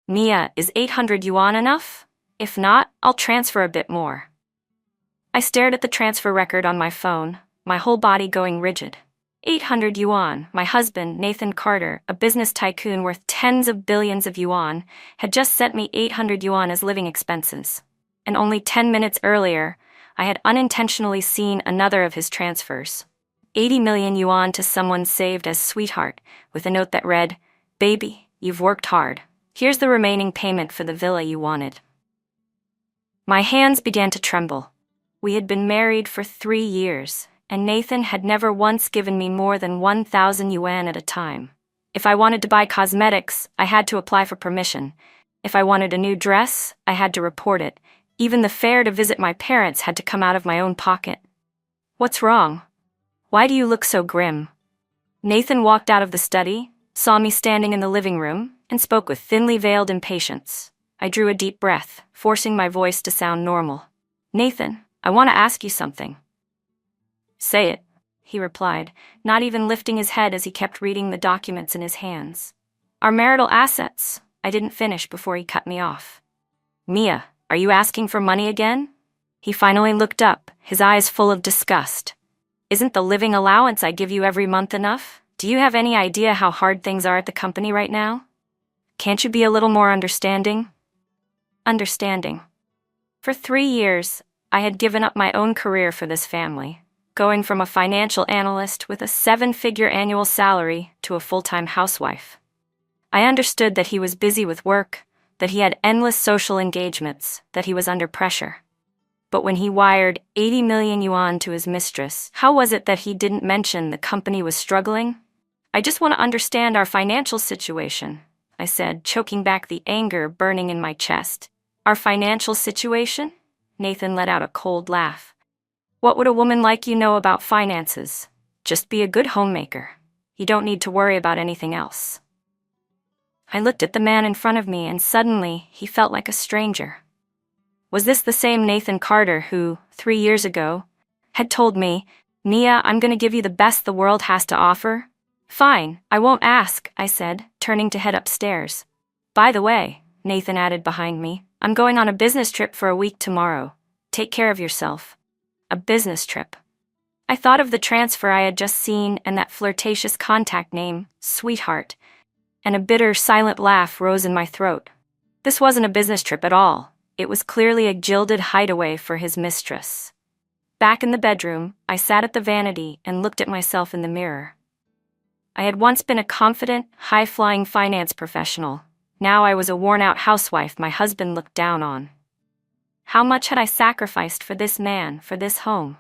Mia, is 800 yuan enough? If not, I'll transfer a bit more. I stared at the transfer record on my phone, my whole body going rigid. 800 yuan. My husband, Nathan Carter, a business tycoon worth tens of billions of yuan, had just sent me 800 yuan as living expenses. And only 10 minutes earlier, I had unintentionally seen another of his transfers. 80 million yuan to someone saved as sweetheart, with a note that read, "Baby, you've worked hard. Here's the remaining payment for the villa you wanted." My hands began to tremble. We had been married for 3 years, and Nathan had never once given me more than 1,000 yuan at a time. If I wanted to buy cosmetics, I had to apply for permission. If I wanted a new dress, I had to report it. Even the fare to visit my parents had to come out of my own pocket. "What's wrong? Why do you look so grim?" Nathan walked out of the study, saw me standing in the living room, and spoke with thinly veiled impatience. I drew a deep breath, forcing my voice to sound normal. "Nathan, I want to ask you something." "Say it," he replied, not even lifting his head as he kept reading the documents in his hands. "Our marital assets." I didn't finish before he cut me off. "Mia, are you asking for money again?" He finally looked up, his eyes full of disgust. "Isn't the living allowance I give you every month enough? Do you have any idea how hard things are at the company right now? Can't you be a little more understanding?" Understanding. For 3 years, I had given up my own career for this family, going from a financial analyst with a 7-figure annual salary to a full-time housewife. I understood that he was busy with work, that he had endless social engagements, that he was under pressure. But when he wired 80 million yuan to his mistress, how was it that he didn't mention the company was struggling? "I just want to understand our financial situation," I said, choking back the anger burning in my chest. "Our financial situation?" Nathan let out a cold laugh. "What would a woman like you know about finances? Just be a good homemaker. You don't need to worry about anything else." I looked at the man in front of me, and suddenly he felt like a stranger. Was this the same Nathan Carter who, 3 years ago, had told me, "Mia, I'm going to give you the best the world has to offer"? "Fine, I won't ask," I said, turning to head upstairs. "By the way," Nathan added behind me, "I'm going on a business trip for a week tomorrow. Take care of yourself." A business trip. I thought of the transfer I had just seen and that flirtatious contact name, Sweetheart, and a bitter, silent laugh rose in my throat. This wasn't a business trip at all. It was clearly a gilded hideaway for his mistress. Back in the bedroom, I sat at the vanity and looked at myself in the mirror. I had once been a confident, high-flying finance professional. Now I was a worn-out housewife my husband looked down on. How much had I sacrificed for this man, for this home?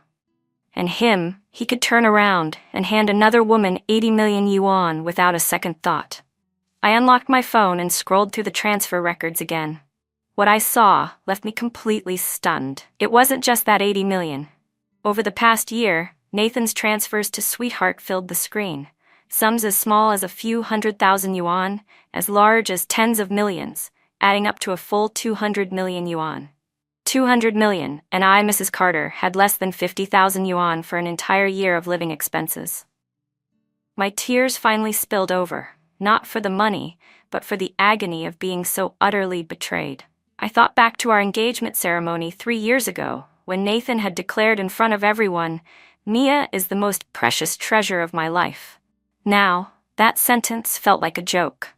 And him, he could turn around and hand another woman 80 million yuan without a second thought. I unlocked my phone and scrolled through the transfer records again. What I saw left me completely stunned. It wasn't just that 80 million. Over the past year, Nathan's transfers to Sweetheart filled the screen. Sums as small as a few 100,000 yuan, as large as tens of millions, adding up to a full 200 million yuan. 200 million, and I, Mrs. Carter, had less than 50,000 yuan for an entire year of living expenses. My tears finally spilled over, not for the money, but for the agony of being so utterly betrayed. I thought back to our engagement ceremony 3 years ago, when Nathan had declared in front of everyone, "Mia is the most precious treasure of my life." Now, that sentence felt like a joke.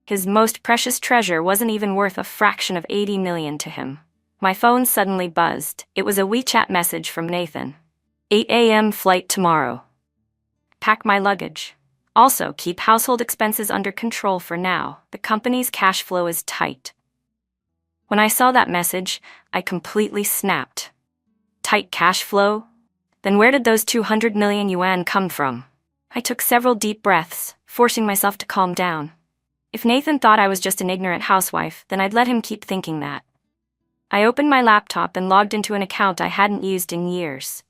His most precious treasure wasn't even worth a fraction of 80 million to him. My phone suddenly buzzed. It was a WeChat message from Nathan. 8 a.m. flight tomorrow. Pack my luggage. Also, keep household expenses under control for now. The company's cash flow is tight. When I saw that message, I completely snapped. Tight cash flow? Then where did those 200 million yuan come from? I took several deep breaths, forcing myself to calm down. If Nathan thought I was just an ignorant housewife, then I'd let him keep thinking that. I opened my laptop and logged into an account I hadn't used in years.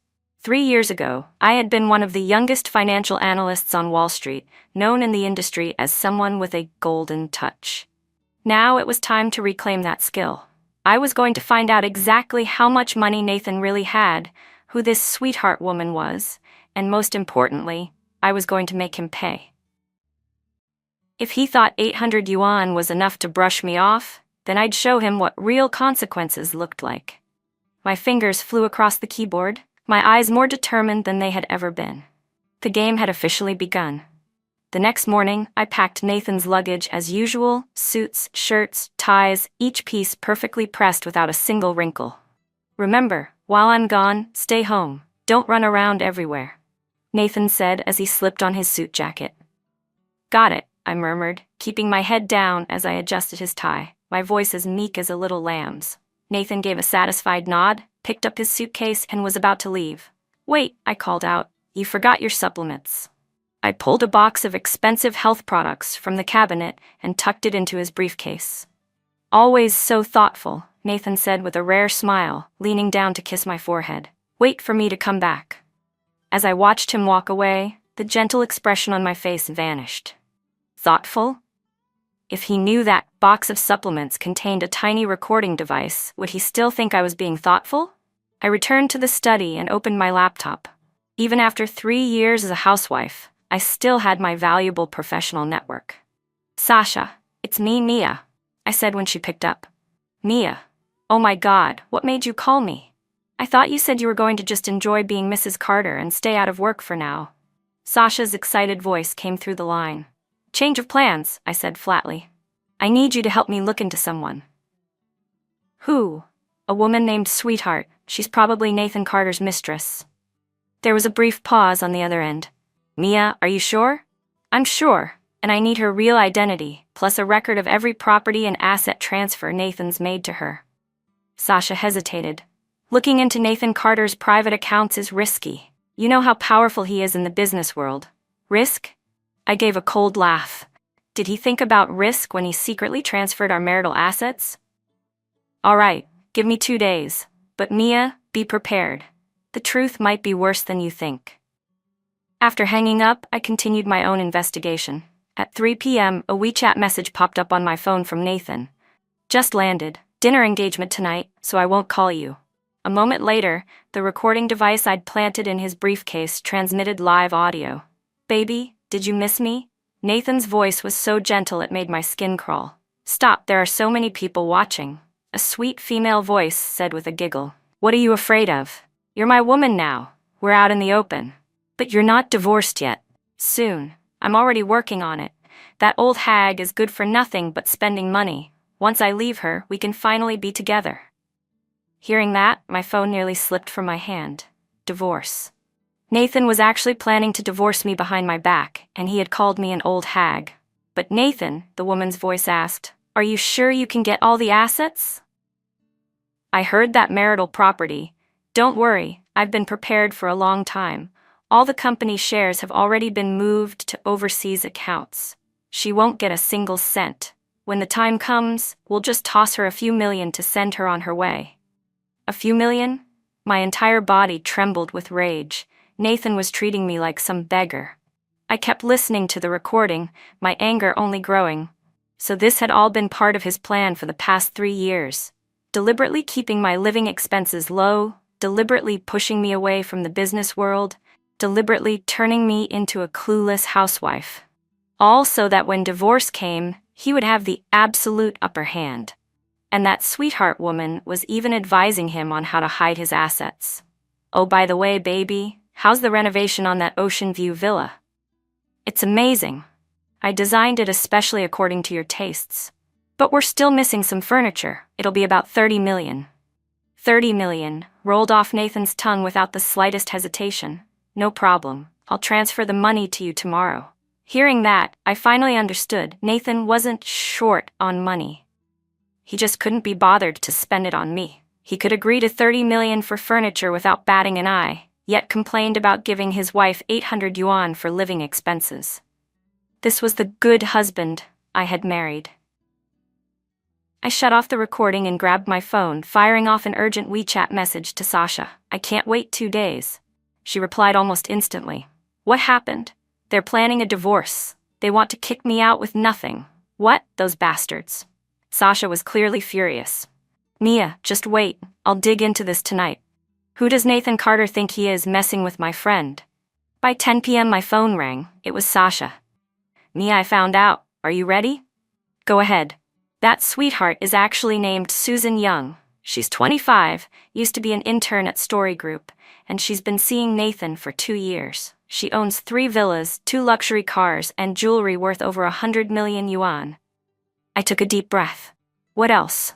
3 years ago, I had been one of the youngest financial analysts on Wall Street, known in the industry as someone with a golden touch. Now it was time to reclaim that skill. I was going to find out exactly how much money Nathan really had, who this Sweetheart woman was, and most importantly, I was going to make him pay. If he thought 800 yuan was enough to brush me off, then I'd show him what real consequences looked like. My fingers flew across the keyboard, my eyes more determined than they had ever been. The game had officially begun. The next morning, I packed Nathan's luggage as usual, suits, shirts, ties, each piece perfectly pressed without a single wrinkle. "Remember, while I'm gone, stay home. Don't run around everywhere," Nathan said as he slipped on his suit jacket. "Got it," I murmured, keeping my head down as I adjusted his tie, my voice as meek as a little lamb's. Nathan gave a satisfied nod, picked up his suitcase, and was about to leave. "Wait," I called out, "you forgot your supplements." I pulled a box of expensive health products from the cabinet and tucked it into his briefcase. "Always so thoughtful," Nathan said with a rare smile, leaning down to kiss my forehead. "Wait for me to come back." As I watched him walk away, the gentle expression on my face vanished. Thoughtful? If he knew that box of supplements contained a tiny recording device, would he still think I was being thoughtful? I returned to the study and opened my laptop. Even after 3 years as a housewife, I still had my valuable professional network. "Sasha, it's me, Mia," I said when she picked up. "Mia? Oh my God, what made you call me? I thought you said you were going to just enjoy being Mrs. Carter and stay out of work for now." Sasha's excited voice came through the line. "Change of plans," I said flatly. "I need you to help me look into someone." "Who?" "A woman named Sweetheart. She's probably Nathan Carter's mistress." There was a brief pause on the other end. "Mia, are you sure?" "I'm sure, and I need her real identity, plus a record of every property and asset transfer Nathan's made to her." Sasha hesitated. "Looking into Nathan Carter's private accounts is risky. You know how powerful he is in the business world." "Risk?" I gave a cold laugh. Did he think about risk when he secretly transferred our marital assets? "All right, give me 2 days. But Mia, be prepared. The truth might be worse than you think." After hanging up, I continued my own investigation. At 3 p.m., a WeChat message popped up on my phone from Nathan. "Just landed. Dinner engagement tonight, so I won't call you." A moment later, the recording device I'd planted in his briefcase transmitted live audio. "Baby, did you miss me?" Nathan's voice was so gentle it made my skin crawl. "Stop, there are so many people watching," a sweet female voice said with a giggle. "What are you afraid of? You're my woman now. We're out in the open." "But you're not divorced yet." "Soon. I'm already working on it. That old hag is good for nothing but spending money. Once I leave her, we can finally be together." Hearing that, my phone nearly slipped from my hand. Divorce. Nathan was actually planning to divorce me behind my back, and he had called me an old hag. "But Nathan," the woman's voice asked, "are you sure you can get all the assets?" "I heard that marital property. Don't worry, I've been prepared for a long time. All the company shares have already been moved to overseas accounts. She won't get a single cent. When the time comes, we'll just toss her a few million to send her on her way." A few million? My entire body trembled with rage. Nathan was treating me like some beggar. I kept listening to the recording, my anger only growing. So this had all been part of his plan for the past 3 years. Deliberately keeping my living expenses low, deliberately pushing me away from the business world, deliberately turning me into a clueless housewife. All so that when divorce came, he would have the absolute upper hand. And that Sweetheart woman was even advising him on how to hide his assets. "Oh, by the way, baby, how's the renovation on that ocean view villa?" "It's amazing. I designed it especially according to your tastes. But we're still missing some furniture. It'll be about 30 million. 30 million, rolled off Nathan's tongue without the slightest hesitation. "No problem. I'll transfer the money to you tomorrow." Hearing that, I finally understood Nathan wasn't short on money. He just couldn't be bothered to spend it on me. He could agree to 30 million for furniture without batting an eye, yet complained about giving his wife 800 yuan for living expenses. This was the good husband I had married. I shut off the recording and grabbed my phone, firing off an urgent WeChat message to Sasha. "I can't wait 2 days. She replied almost instantly. "What happened?" "They're planning a divorce. They want to kick me out with nothing." "What? Those bastards." Sasha was clearly furious. "Mia, just wait. I'll dig into this tonight. Who does Nathan Carter think he is, messing with my friend?" By 10 p.m. my phone rang. It was Sasha. "Mia, I found out. Are you ready? Go ahead. That sweetheart is actually named Susan Young. She's 25, used to be an intern at Story Group, and she's been seeing Nathan for 2 years. She owns 3 villas, 2 luxury cars, and jewelry worth over 100 million yuan. I took a deep breath. What else?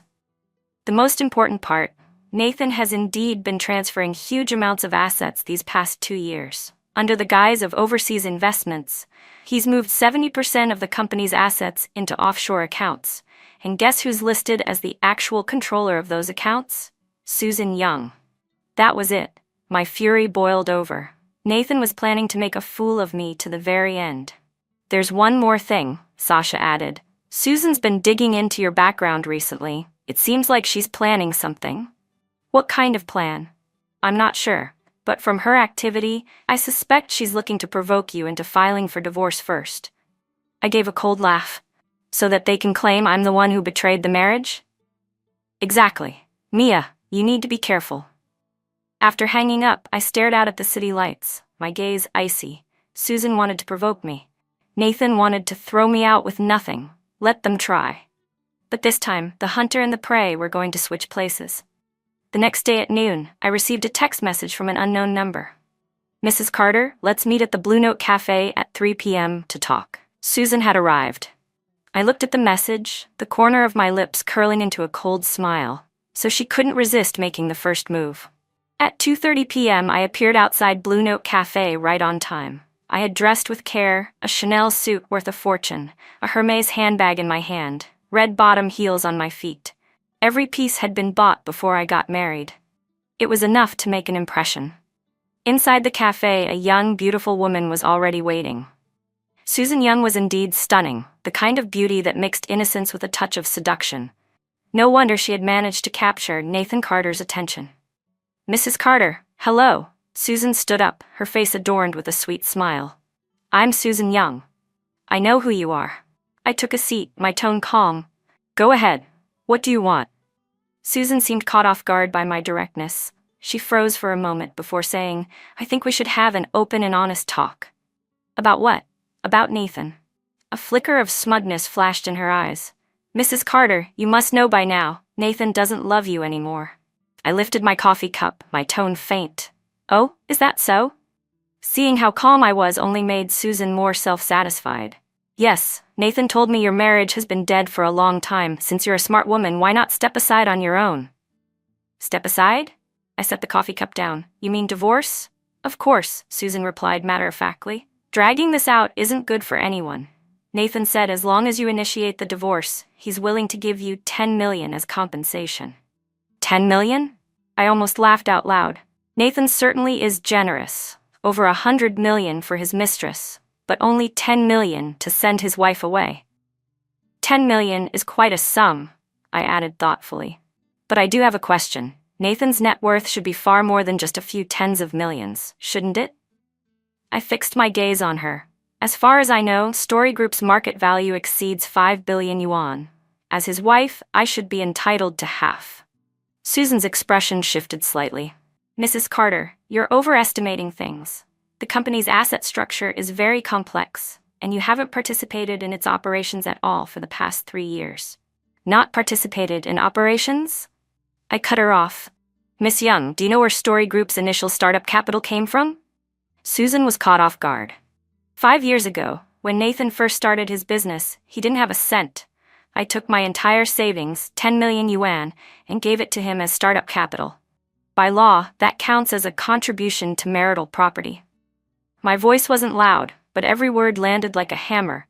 The most important part, Nathan has indeed been transferring huge amounts of assets these past 2 years. Under the guise of overseas investments, he's moved 70% of the company's assets into offshore accounts. And guess who's listed as the actual controller of those accounts? Susan Young. That was it. My fury boiled over. Nathan was planning to make a fool of me to the very end. There's one more thing, Sasha added. Susan's been digging into your background recently. It seems like she's planning something. What kind of plan? I'm not sure, but from her activity, I suspect she's looking to provoke you into filing for divorce first. I gave a cold laugh. So that they can claim I'm the one who betrayed the marriage? Exactly. Mia, you need to be careful. After hanging up, I stared out at the city lights, my gaze icy. Susan wanted to provoke me. Nathan wanted to throw me out with nothing. Let them try. But this time, the hunter and the prey were going to switch places. The next day at noon, I received a text message from an unknown number. Mrs. Carter, let's meet at the Blue Note Cafe at 3 p.m. to talk. Susan had arrived. I looked at the message, the corner of my lips curling into a cold smile, so she couldn't resist making the first move. At 2:30 p.m. I appeared outside Blue Note Cafe right on time. I had dressed with care, a Chanel suit worth a fortune, a Hermes handbag in my hand, red bottom heels on my feet. Every piece had been bought before I got married. It was enough to make an impression. Inside the cafe, a young, beautiful woman was already waiting. Susan Young was indeed stunning, the kind of beauty that mixed innocence with a touch of seduction. No wonder she had managed to capture Nathan Carter's attention. Mrs. Carter, hello. Susan stood up, her face adorned with a sweet smile. I'm Susan Young. I know who you are. I took a seat, my tone calm. Go ahead. What do you want? Susan seemed caught off guard by my directness. She froze for a moment before saying, I think we should have an open and honest talk. About what? About Nathan. A flicker of smugness flashed in her eyes. Mrs. Carter, you must know by now, Nathan doesn't love you anymore. I lifted my coffee cup, my tone faint. Oh, is that so? Seeing how calm I was only made Susan more self-satisfied. Yes, Nathan told me your marriage has been dead for a long time. Since you're a smart woman, why not step aside on your own? Step aside? I set the coffee cup down. You mean divorce? Of course, Susan replied matter-of-factly. Dragging this out isn't good for anyone. Nathan said as long as you initiate the divorce, he's willing to give you 10 million as compensation. 10 million? I almost laughed out loud. Nathan certainly is generous. Over 100 million for his mistress, but only 10 million to send his wife away. 10 million is quite a sum, I added thoughtfully. But I do have a question. Nathan's net worth should be far more than just a few tens of millions, shouldn't it? I fixed my gaze on her. As far as I know, Story Group's market value exceeds 5 billion yuan. As his wife, I should be entitled to half. Susan's expression shifted slightly. Mrs. Carter, you're overestimating things. The company's asset structure is very complex, and you haven't participated in its operations at all for the past 3 years. Not participated in operations? I cut her off. Miss Young, do you know where Story Group's initial startup capital came from? Susan was caught off guard. 5 years ago, when Nathan first started his business, he didn't have a cent. I took my entire savings, 10 million yuan, and gave it to him as startup capital. By law, that counts as a contribution to marital property. My voice wasn't loud, but every word landed like a hammer.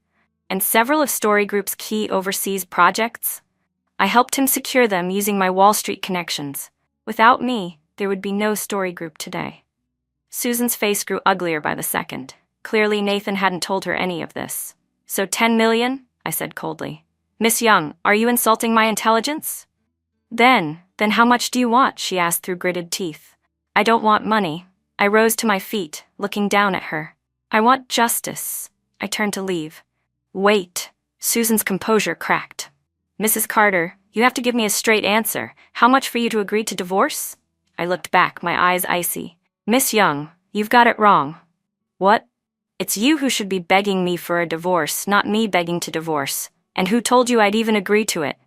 And several of Story Group's key overseas projects? I helped him secure them using my Wall Street connections. Without me, there would be no Story Group today. Susan's face grew uglier by the second. Clearly, Nathan hadn't told her any of this. So 10 million? I said coldly. Miss Young, are you insulting my intelligence? Then how much do you want? She asked through gritted teeth. I don't want money. I rose to my feet, looking down at her. I want justice. I turned to leave. Wait. Susan's composure cracked. Mrs. Carter, you have to give me a straight answer. How much for you to agree to divorce? I looked back, my eyes icy. Miss Young, you've got it wrong. What? It's you who should be begging me for a divorce, not me begging to divorce. And who told you I'd even agree to it?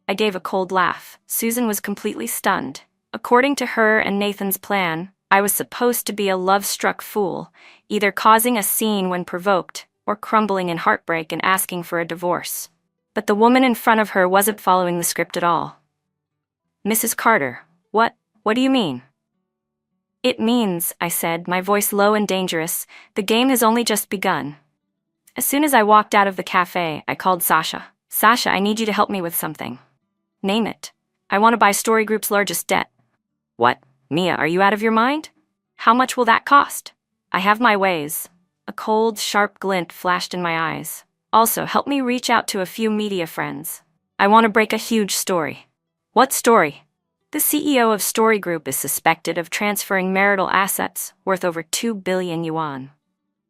I gave a cold laugh. Susan was completely stunned. According to her and Nathan's plan, I was supposed to be a love-struck fool, either causing a scene when provoked, or crumbling in heartbreak and asking for a divorce. But the woman in front of her wasn't following the script at all. Mrs. Carter, what do you mean? It means, I said, my voice low and dangerous, the game has only just begun. As soon as I walked out of the cafe, I called Sasha. Sasha, I need you to help me with something. Name it. I want to buy Story Group's largest debt. What? Mia, are you out of your mind? How much will that cost? I have my ways. A cold, sharp glint flashed in my eyes. Also, help me reach out to a few media friends. I want to break a huge story. What story? The CEO of Story Group is suspected of transferring marital assets worth over 2 billion yuan.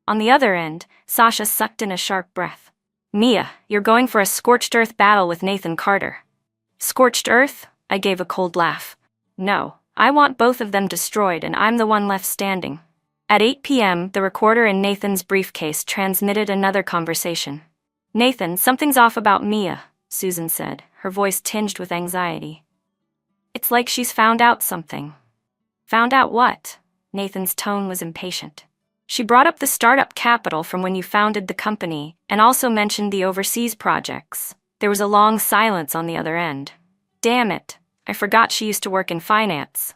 On the other end, Sasha sucked in a sharp breath. Mia, you're going for a scorched earth battle with Nathan Carter. Scorched earth? I gave a cold laugh. No, I want both of them destroyed and I'm the one left standing. At 8 p.m., the recorder in Nathan's briefcase transmitted another conversation. Nathan, something's off about Mia, Susan said, her voice tinged with anxiety. It's like she's found out something. Found out what? Nathan's tone was impatient. She brought up the startup capital from when you founded the company and also mentioned the overseas projects. There was a long silence on the other end. Damn it, I forgot she used to work in finance.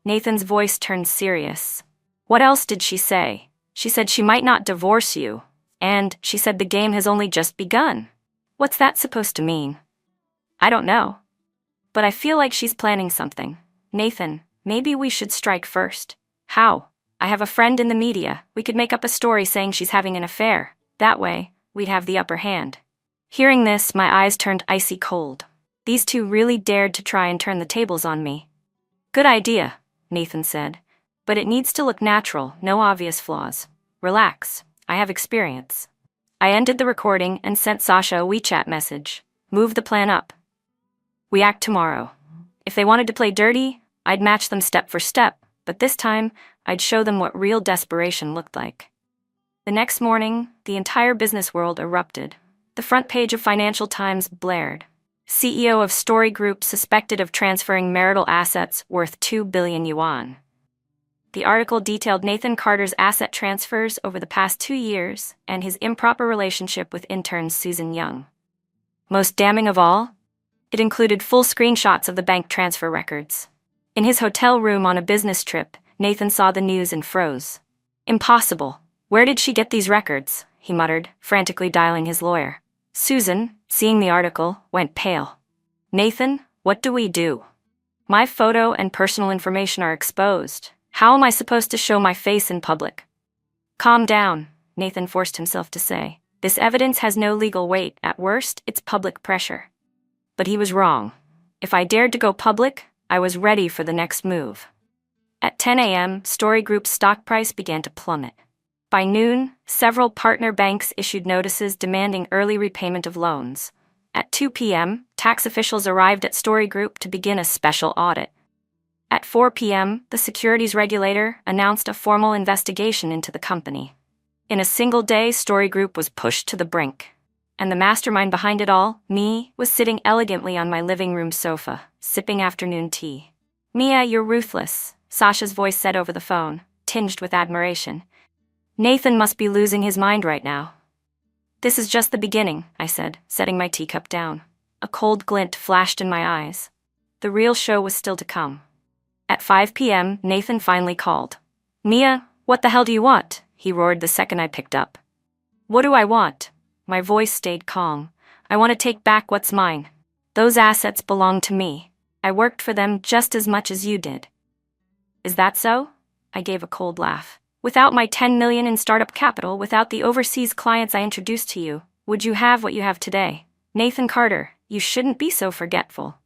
Nathan's voice turned serious. What else did she say? She said she might not divorce you, and she said the game has only just begun. What's that supposed to mean? I don't know. But I feel like she's planning something. Nathan, maybe we should strike first. How? I have a friend in the media. We could make up a story saying she's having an affair. That way, we'd have the upper hand. Hearing this, my eyes turned icy cold. These two really dared to try and turn the tables on me. Good idea, Nathan said. But it needs to look natural, no obvious flaws. Relax, I have experience. I ended the recording and sent Sasha a WeChat message. Move the plan up. We act tomorrow. If they wanted to play dirty, I'd match them step for step, but this time, I'd show them what real desperation looked like. The next morning, the entire business world erupted. The front page of Financial Times blared. CEO of Story Group suspected of transferring marital assets worth 2 billion yuan. The article detailed Nathan Carter's asset transfers over the past 2 years and his improper relationship with intern Susan Young. Most damning of all, it included full screenshots of the bank transfer records. In his hotel room on a business trip, Nathan saw the news and froze. Impossible. Where did she get these records? He muttered, frantically dialing his lawyer. Susan, seeing the article, went pale. Nathan, what do we do? My photo and personal information are exposed. How am I supposed to show my face in public? Calm down, Nathan forced himself to say. This evidence has no legal weight. At worst, it's public pressure. But he was wrong. If I dared to go public, I was ready for the next move. At 10 a.m., Story Group's stock price began to plummet. By noon, several partner banks issued notices demanding early repayment of loans. At 2 p.m., tax officials arrived at Story Group to begin a special audit. At 4 p.m., the securities regulator announced a formal investigation into the company. In a single day, Story Group was pushed to the brink. And the mastermind behind it all, me, was sitting elegantly on my living room sofa, sipping afternoon tea. Mia, you're ruthless, Sasha's voice said over the phone, tinged with admiration. Nathan must be losing his mind right now. This is just the beginning, I said, setting my teacup down. A cold glint flashed in my eyes. The real show was still to come. At 5 p.m., Nathan finally called. Mia, what the hell do you want? He roared the second I picked up. What do I want? My voice stayed calm. I want to take back what's mine. Those assets belong to me. I worked for them just as much as you did. Is that so? I gave a cold laugh. Without my 10 million in startup capital, without the overseas clients I introduced to you, would you have what you have today? Nathan Carter, you shouldn't be so forgetful.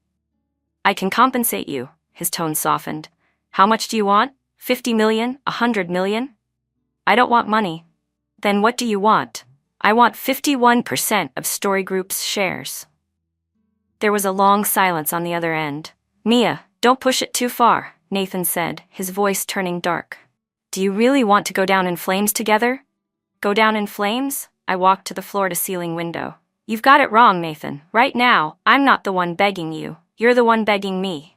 I can compensate you, his tone softened. How much do you want? 50 million? 100 million? I don't want money. Then what do you want? I want 51% of Story Group's shares. There was a long silence on the other end. Mia, don't push it too far, Nathan said, his voice turning dark. Do you really want to go down in flames together? Go down in flames? I walked to the floor-to-ceiling window. You've got it wrong, Nathan. Right now, I'm not the one begging you. You're the one begging me.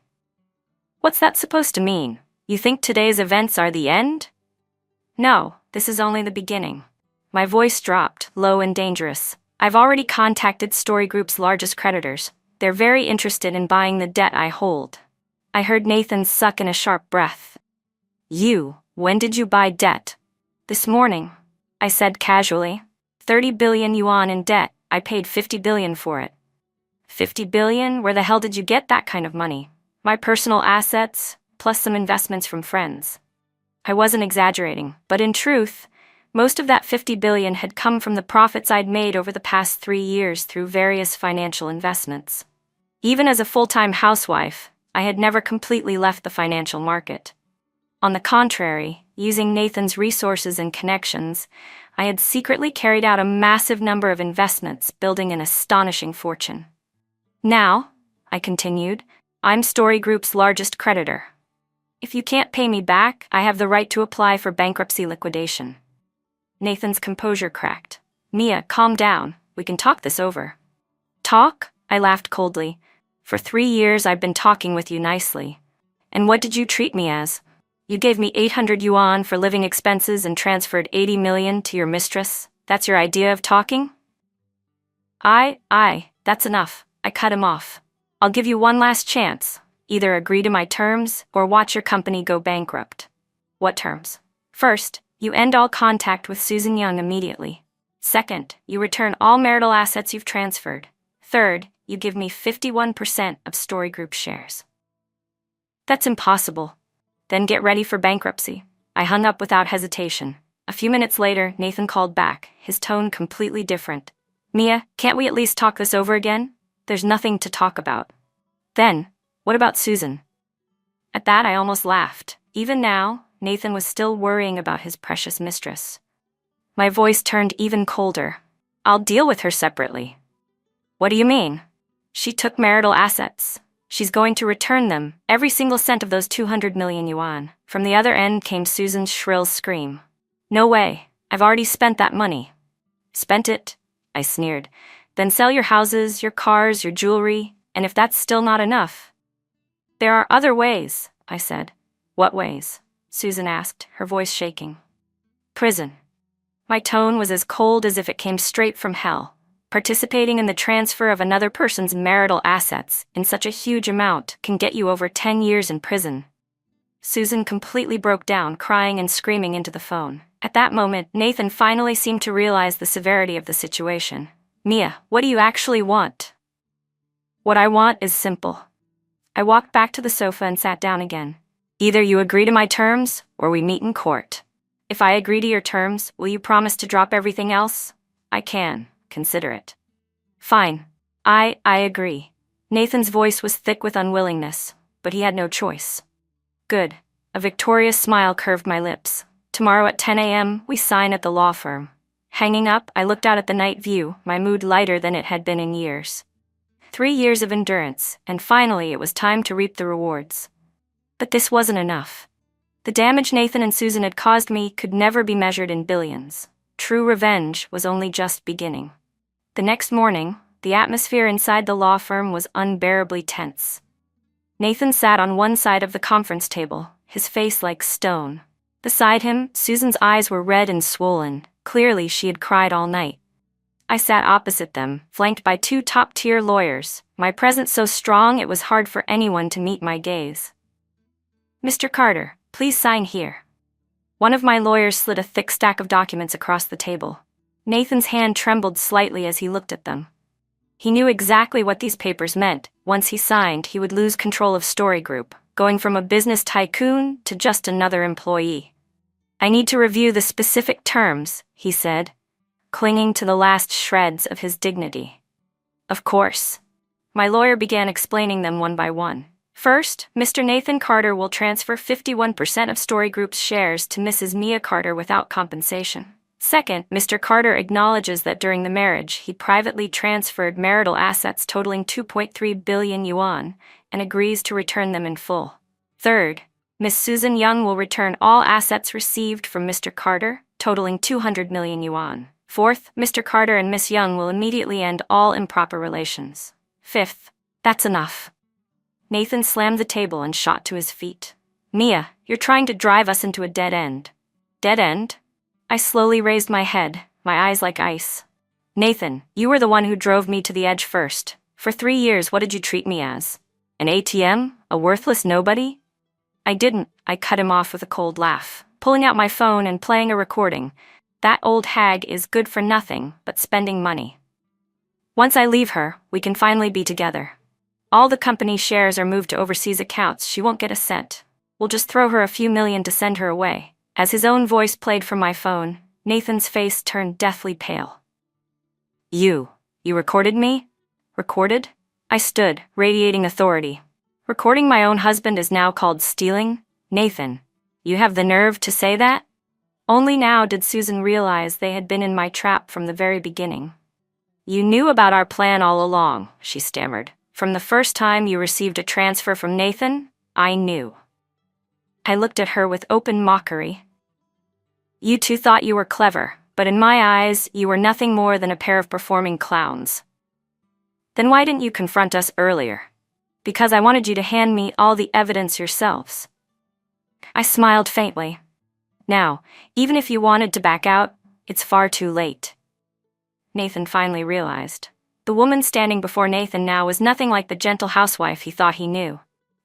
What's that supposed to mean? You think today's events are the end? No, this is only the beginning. My voice dropped, low and dangerous. I've already contacted Story Group's largest creditors. They're very interested in buying the debt I hold. I heard Nathan suck in a sharp breath. When did you buy debt? This morning, I said casually. 30 billion yuan in debt. I paid 50 billion for it. 50 billion? Where the hell did you get that kind of money? My personal assets, plus some investments from friends. I wasn't exaggerating, but in truth, most of that 50 billion had come from the profits I'd made over the past 3 years through various financial investments. Even as a full-time housewife, I had never completely left the financial market. On the contrary, using Nathan's resources and connections, I had secretly carried out a massive number of investments, building an astonishing fortune. Now, I continued, I'm Story Group's largest creditor. If you can't pay me back, I have the right to apply for bankruptcy liquidation. Nathan's composure cracked. Mia, calm down. We can talk this over. Talk? I laughed coldly. For 3 years I've been talking with you nicely. And what did you treat me as? You gave me 800 yuan for living expenses and transferred 80 million to your mistress? That's your idea of talking? That's enough. I cut him off. I'll give you one last chance. Either agree to my terms or watch your company go bankrupt. What terms? First, you end all contact with Susan Young immediately. Second, you return all marital assets you've transferred. Third, you give me 51% of Story Group shares. That's impossible. Then get ready for bankruptcy. I hung up without hesitation. A few minutes later, Nathan called back, his tone completely different. Mia, can't we at least talk this over again? There's nothing to talk about. Then, what about Susan? At that, I almost laughed. Even now, Nathan was still worrying about his precious mistress. My voice turned even colder. I'll deal with her separately. What do you mean? She took marital assets. She's going to return them, every single cent of those 200 million yuan. From the other end came Susan's shrill scream. No way. I've already spent that money. Spent it? I sneered. Then sell your houses, your cars, your jewelry, and if that's still not enough. There are other ways, I said. What ways? Susan asked, her voice shaking. Prison. My tone was as cold as if it came straight from hell. Participating in the transfer of another person's marital assets in such a huge amount can get you over 10 years in prison. Susan completely broke down, crying and screaming into the phone. At that moment, Nathan finally seemed to realize the severity of the situation. Mia, what do you actually want? What I want is simple. I walked back to the sofa and sat down again. Either you agree to my terms, or we meet in court. If I agree to your terms, will you promise to drop everything else? I can. Consider it. Fine. I agree. Nathan's voice was thick with unwillingness, but he had no choice. Good. A victorious smile curved my lips. Tomorrow at 10 a.m., we sign at the law firm. Hanging up, I looked out at the night view, my mood lighter than it had been in years. 3 years of endurance, and finally it was time to reap the rewards. But this wasn't enough. The damage Nathan and Susan had caused me could never be measured in billions. True revenge was only just beginning. The next morning, the atmosphere inside the law firm was unbearably tense. Nathan sat on one side of the conference table, his face like stone. Beside him, Susan's eyes were red and swollen. Clearly, she had cried all night. I sat opposite them, flanked by 2 top-tier lawyers, my presence so strong it was hard for anyone to meet my gaze. Mr. Carter, please sign here. One of my lawyers slid a thick stack of documents across the table. Nathan's hand trembled slightly as he looked at them. He knew exactly what these papers meant. Once he signed, he would lose control of Story Group, going from a business tycoon to just another employee. I need to review the specific terms, he said, clinging to the last shreds of his dignity. Of course. My lawyer began explaining them one by one. First, Mr. Nathan Carter will transfer 51% of Story Group's shares to Mrs. Mia Carter without compensation. Second, Mr. Carter acknowledges that during the marriage he privately transferred marital assets totaling 2.3 billion yuan and agrees to return them in full. Third, Miss Susan Young will return all assets received from Mr. Carter, totaling 200 million yuan. Fourth, Mr. Carter and Miss Young will immediately end all improper relations. Fifth, that's enough. Nathan slammed the table and shot to his feet. Mia, you're trying to drive us into a dead end. Dead end? I slowly raised my head, my eyes like ice. Nathan, you were the one who drove me to the edge first. For 3 years, what did you treat me as? An ATM? A worthless nobody? I didn't, I cut him off with a cold laugh, pulling out my phone and playing a recording. That old hag is good for nothing but spending money. Once I leave her, we can finally be together. All the company's shares are moved to overseas accounts. She won't get a cent. We'll just throw her a few million to send her away. As his own voice played from my phone, Nathan's face turned deathly pale. You recorded me? Recorded? I stood, radiating authority. Recording my own husband is now called stealing? Nathan, you have the nerve to say that? Only now did Susan realize they had been in my trap from the very beginning. You knew about our plan all along, she stammered. From the first time you received a transfer from Nathan, I knew. I looked at her with open mockery. You two thought you were clever, but in my eyes, you were nothing more than a pair of performing clowns. Then why didn't you confront us earlier? Because I wanted you to hand me all the evidence yourselves. I smiled faintly. Now, even if you wanted to back out, it's far too late. Nathan finally realized. The woman standing before Nathan now was nothing like the gentle housewife he thought he knew.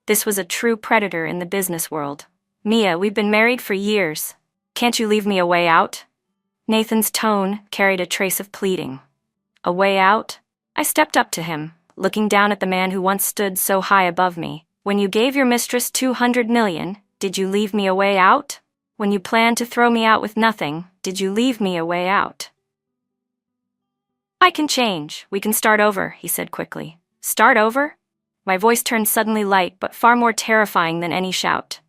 This was a true predator in the business world. Mia, we've been married for years. Can't you leave me a way out? Nathan's tone carried a trace of pleading. A way out? I stepped up to him, looking down at the man who once stood so high above me. When you gave your mistress 200 million, did you leave me a way out? When you planned to throw me out with nothing, did you leave me a way out? I can change. We can start over, he said quickly. Start over? My voice turned suddenly light but far more terrifying than any shout.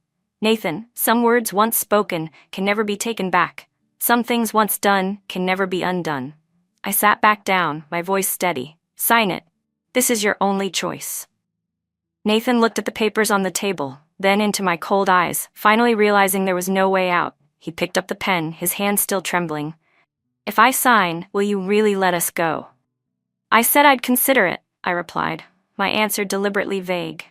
Nathan, some words once spoken can never be taken back. Some things once done can never be undone. I sat back down, my voice steady. Sign it. This is your only choice. Nathan looked at the papers on the table, then into my cold eyes, finally realizing there was no way out. He picked up the pen, his hand still trembling. If I sign, will you really let us go? I said I'd consider it, I replied, my answer deliberately vague.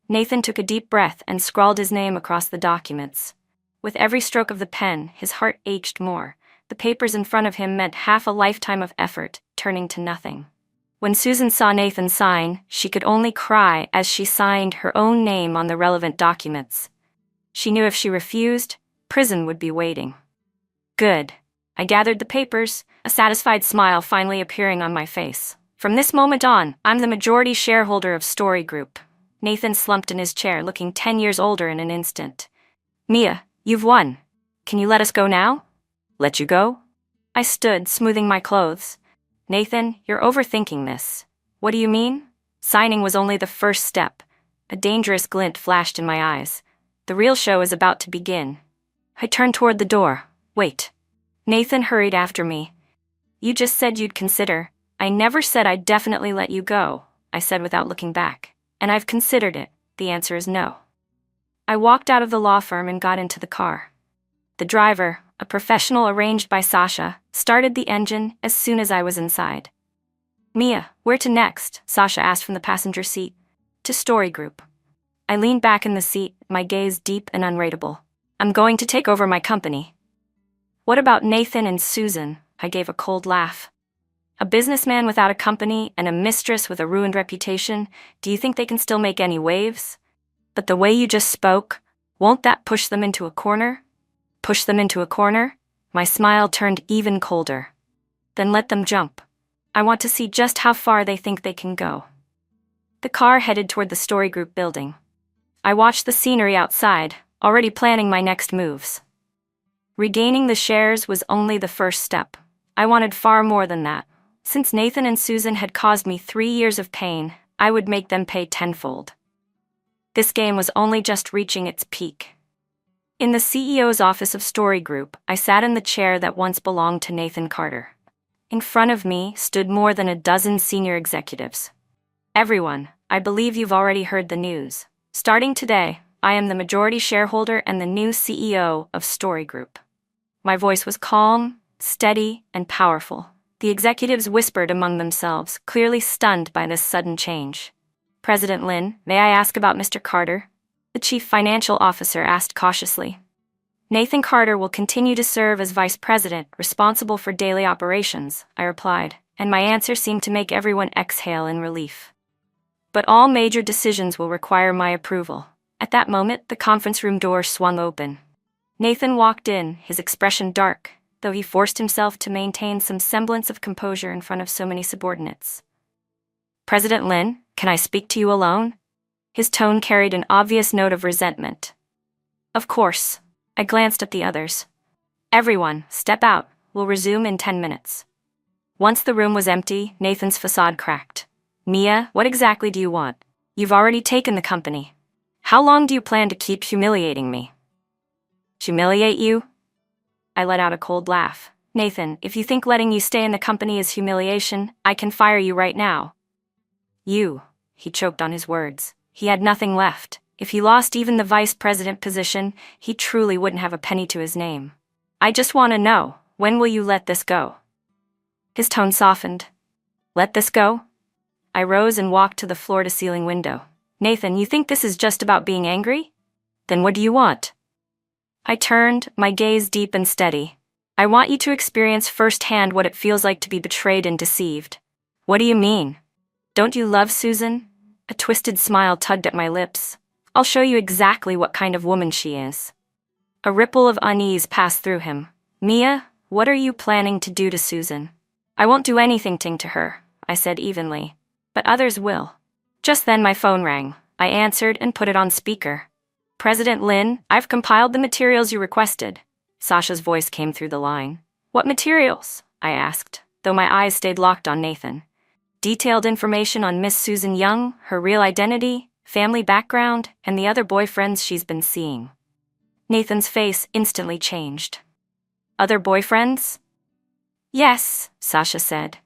Nathan took a deep breath and scrawled his name across the documents. With every stroke of the pen, his heart ached more. The papers in front of him meant half a lifetime of effort, turning to nothing. When Susan saw Nathan sign, she could only cry as she signed her own name on the relevant documents. She knew if she refused, prison would be waiting. Good. I gathered the papers, a satisfied smile finally appearing on my face. From this moment on, I'm the majority shareholder of Story Group. Nathan slumped in his chair, looking 10 years older in an instant. Mia, you've won. Can you let us go now? Let you go? I stood, smoothing my clothes. Nathan, you're overthinking this. What do you mean? Signing was only the first step. A dangerous glint flashed in my eyes. The real show is about to begin. I turned toward the door. Wait. Nathan hurried after me. You just said you'd consider. I never said I'd definitely let you go, I said without looking back. And I've considered it. The answer is no. I walked out of the law firm and got into the car. The driver, a professional arranged by Sasha, started the engine as soon as I was inside. Mia, where to next? Sasha asked from the passenger seat. To Story Group. I leaned back in the seat, my gaze deep and unreadable. I'm going to take over my company. What about Nathan and Susan? I gave a cold laugh. A businessman without a company and a mistress with a ruined reputation, do you think they can still make any waves? But the way you just spoke, won't that push them into a corner? Push them into a corner? My smile turned even colder. Then let them jump. I want to see just how far they think they can go. The car headed toward the Story Group building. I watched the scenery outside, already planning my next moves. Regaining the shares was only the first step. I wanted far more than that. Since Nathan and Susan had caused me 3 years of pain, I would make them pay tenfold. This game was only just reaching its peak. In the CEO's office of Story Group, I sat in the chair that once belonged to Nathan Carter. In front of me stood more than a dozen senior executives. Everyone, I believe you've already heard the news. Starting today, I am the majority shareholder and the new CEO of Story Group. My voice was calm, steady, and powerful. The executives whispered among themselves, clearly stunned by this sudden change. "President Lin, may I ask about Mr. Carter?" the chief financial officer asked cautiously. "Nathan Carter will continue to serve as vice president, responsible for daily operations," I replied, and my answer seemed to make everyone exhale in relief. "But all major decisions will require my approval." At that moment, the conference room door swung open. Nathan walked in, his expression dark, though he forced himself to maintain some semblance of composure in front of so many subordinates. "President Lin, can I speak to you alone?" His tone carried an obvious note of resentment. "Of course." I glanced at the others. "Everyone, step out. We'll resume in 10 minutes. Once the room was empty, Nathan's facade cracked. "Mia, what exactly do you want? You've already taken the company. How long do you plan to keep humiliating me?" "Humiliate you?" I let out a cold laugh. "Nathan, if you think letting you stay in the company is humiliation, I can fire you right now." "You," he choked on his words. He had nothing left. If he lost even the vice president position, he truly wouldn't have a penny to his name. "I just want to know, when will you let this go?" His tone softened. "Let this go?" I rose and walked to the floor-to-ceiling window. "Nathan, you think this is just about being angry? Then what do you want?" I turned, my gaze deep and steady. "I want you to experience firsthand what it feels like to be betrayed and deceived." "What do you mean? Don't you love Susan?" A twisted smile tugged at my lips. "I'll show you exactly what kind of woman she is." A ripple of unease passed through him. "Mia, what are you planning to do to Susan?" "I won't do anything to her," I said evenly. "But others will." Just then my phone rang. I answered and put it on speaker. "President Lin, I've compiled the materials you requested." Sasha's voice came through the line. "What materials?" I asked, though my eyes stayed locked on Nathan. "Detailed information on Miss Susan Young, her real identity, family background, and the other boyfriends she's been seeing." Nathan's face instantly changed. "Other boyfriends?" "Yes," Sasha said.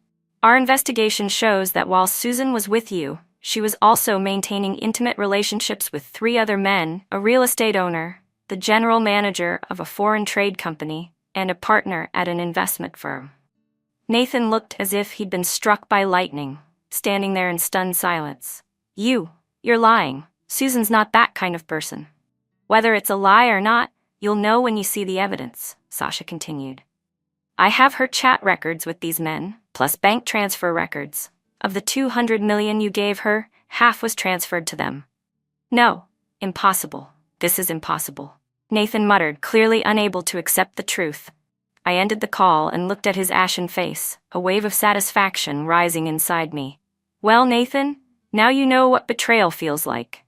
"Our investigation shows that while Susan was with you, she was also maintaining intimate relationships with 3 other men, a real estate owner, the general manager of a foreign trade company, and a partner at an investment firm." Nathan looked as if he'd been struck by lightning, standing there in stunned silence. You're lying. Susan's not that kind of person." "Whether it's a lie or not, you'll know when you see the evidence," Sasha continued. "I have her chat records with these men, plus bank transfer records. Of the $200 million you gave her, half was transferred to them." "No, impossible. This is impossible," Nathan muttered, clearly unable to accept the truth. I ended the call and looked at his ashen face, a wave of satisfaction rising inside me. "Well, Nathan, now you know what betrayal feels like."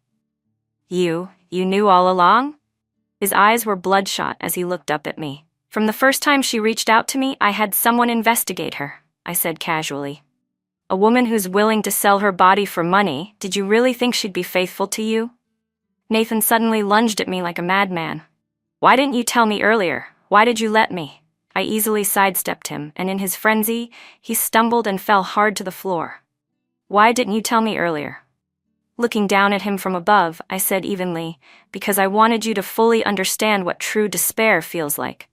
You knew all along?" His eyes were bloodshot as he looked up at me. "From the first time she reached out to me, I had someone investigate her," I said casually. "A woman who's willing to sell her body for money, did you really think she'd be faithful to you?" Nathan suddenly lunged at me like a madman. "Why didn't you tell me earlier? Why did you let me?" I easily sidestepped him, and in his frenzy, he stumbled and fell hard to the floor. "Why didn't you tell me earlier?" Looking down at him from above, I said evenly, "Because I wanted you to fully understand what true despair feels like."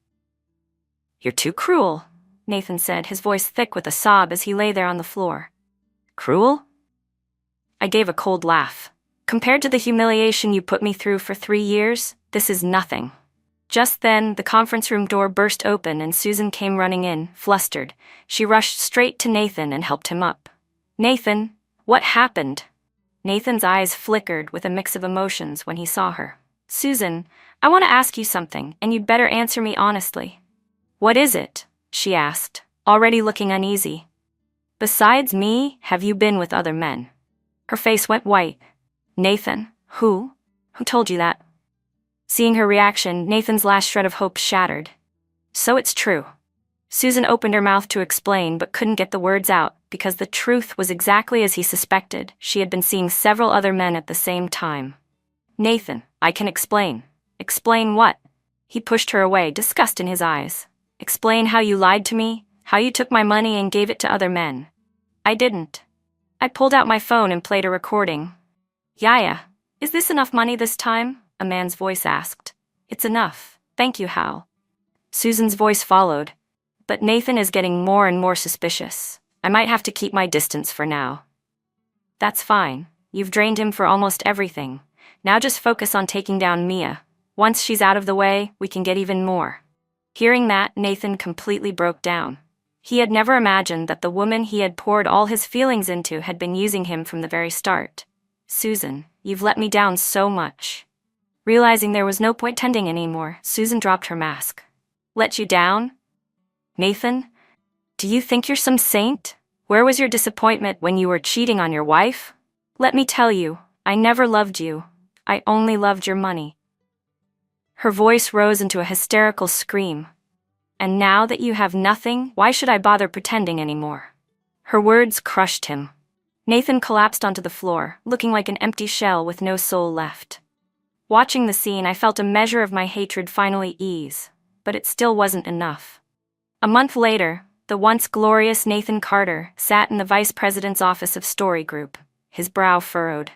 "You're too cruel," Nathan said, his voice thick with a sob as he lay there on the floor. "Cruel?" I gave a cold laugh. "Compared to the humiliation you put me through for 3 years, this is nothing." Just then, the conference room door burst open and Susan came running in, flustered. She rushed straight to Nathan and helped him up. "Nathan, what happened?" Nathan's eyes flickered with a mix of emotions when he saw her. "Susan, I want to ask you something, and you'd better answer me honestly." "What is it?" she asked, already looking uneasy. "Besides me, have you been with other men?" Her face went white. "Nathan, who? Who told you that?" Seeing her reaction, Nathan's last shred of hope shattered. "So it's true." Susan opened her mouth to explain but couldn't get the words out because the truth was exactly as he suspected. She had been seeing several other men at the same time. "Nathan, I can explain." "Explain what?" He pushed her away, disgust in his eyes. "Explain how you lied to me, how you took my money and gave it to other men." "I didn't." I pulled out my phone and played a recording. "Yaya, is this enough money this time?" a man's voice asked. "It's enough. Thank you, Hal." Susan's voice followed. But Nathan is getting more and more suspicious. I might have to keep my distance for now. That's fine. You've drained him for almost everything. Now just focus on taking down Mia. Once she's out of the way, we can get even more. Hearing that, Nathan completely broke down. He had never imagined that the woman he had poured all his feelings into had been using him from the very start. Susan, you've let me down so much. Realizing there was no point tending anymore, Susan dropped her mask. Let you down? Nathan? Do you think you're some saint? Where was your disappointment when you were cheating on your wife? Let me tell you, I never loved you. I only loved your money. Her voice rose into a hysterical scream. And now that you have nothing, why should I bother pretending anymore? Her words crushed him. Nathan collapsed onto the floor, looking like an empty shell with no soul left. Watching the scene, I felt a measure of my hatred finally ease, but it still wasn't enough. A month later, the once glorious Nathan Carter sat in the vice president's office of Story Group, his brow furrowed.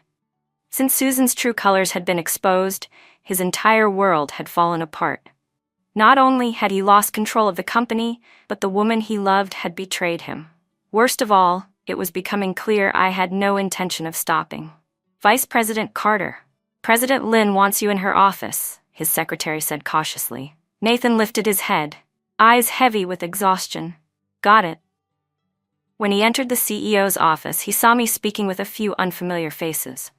Since Susan's true colors had been exposed, his entire world had fallen apart. Not only had he lost control of the company, but the woman he loved had betrayed him. Worst of all, it was becoming clear I had no intention of stopping. Vice President Carter. President Lynn wants you in her office, his secretary said cautiously. Nathan lifted his head, eyes heavy with exhaustion. Got it. When he entered the CEO's office, he saw me speaking with a few unfamiliar faces.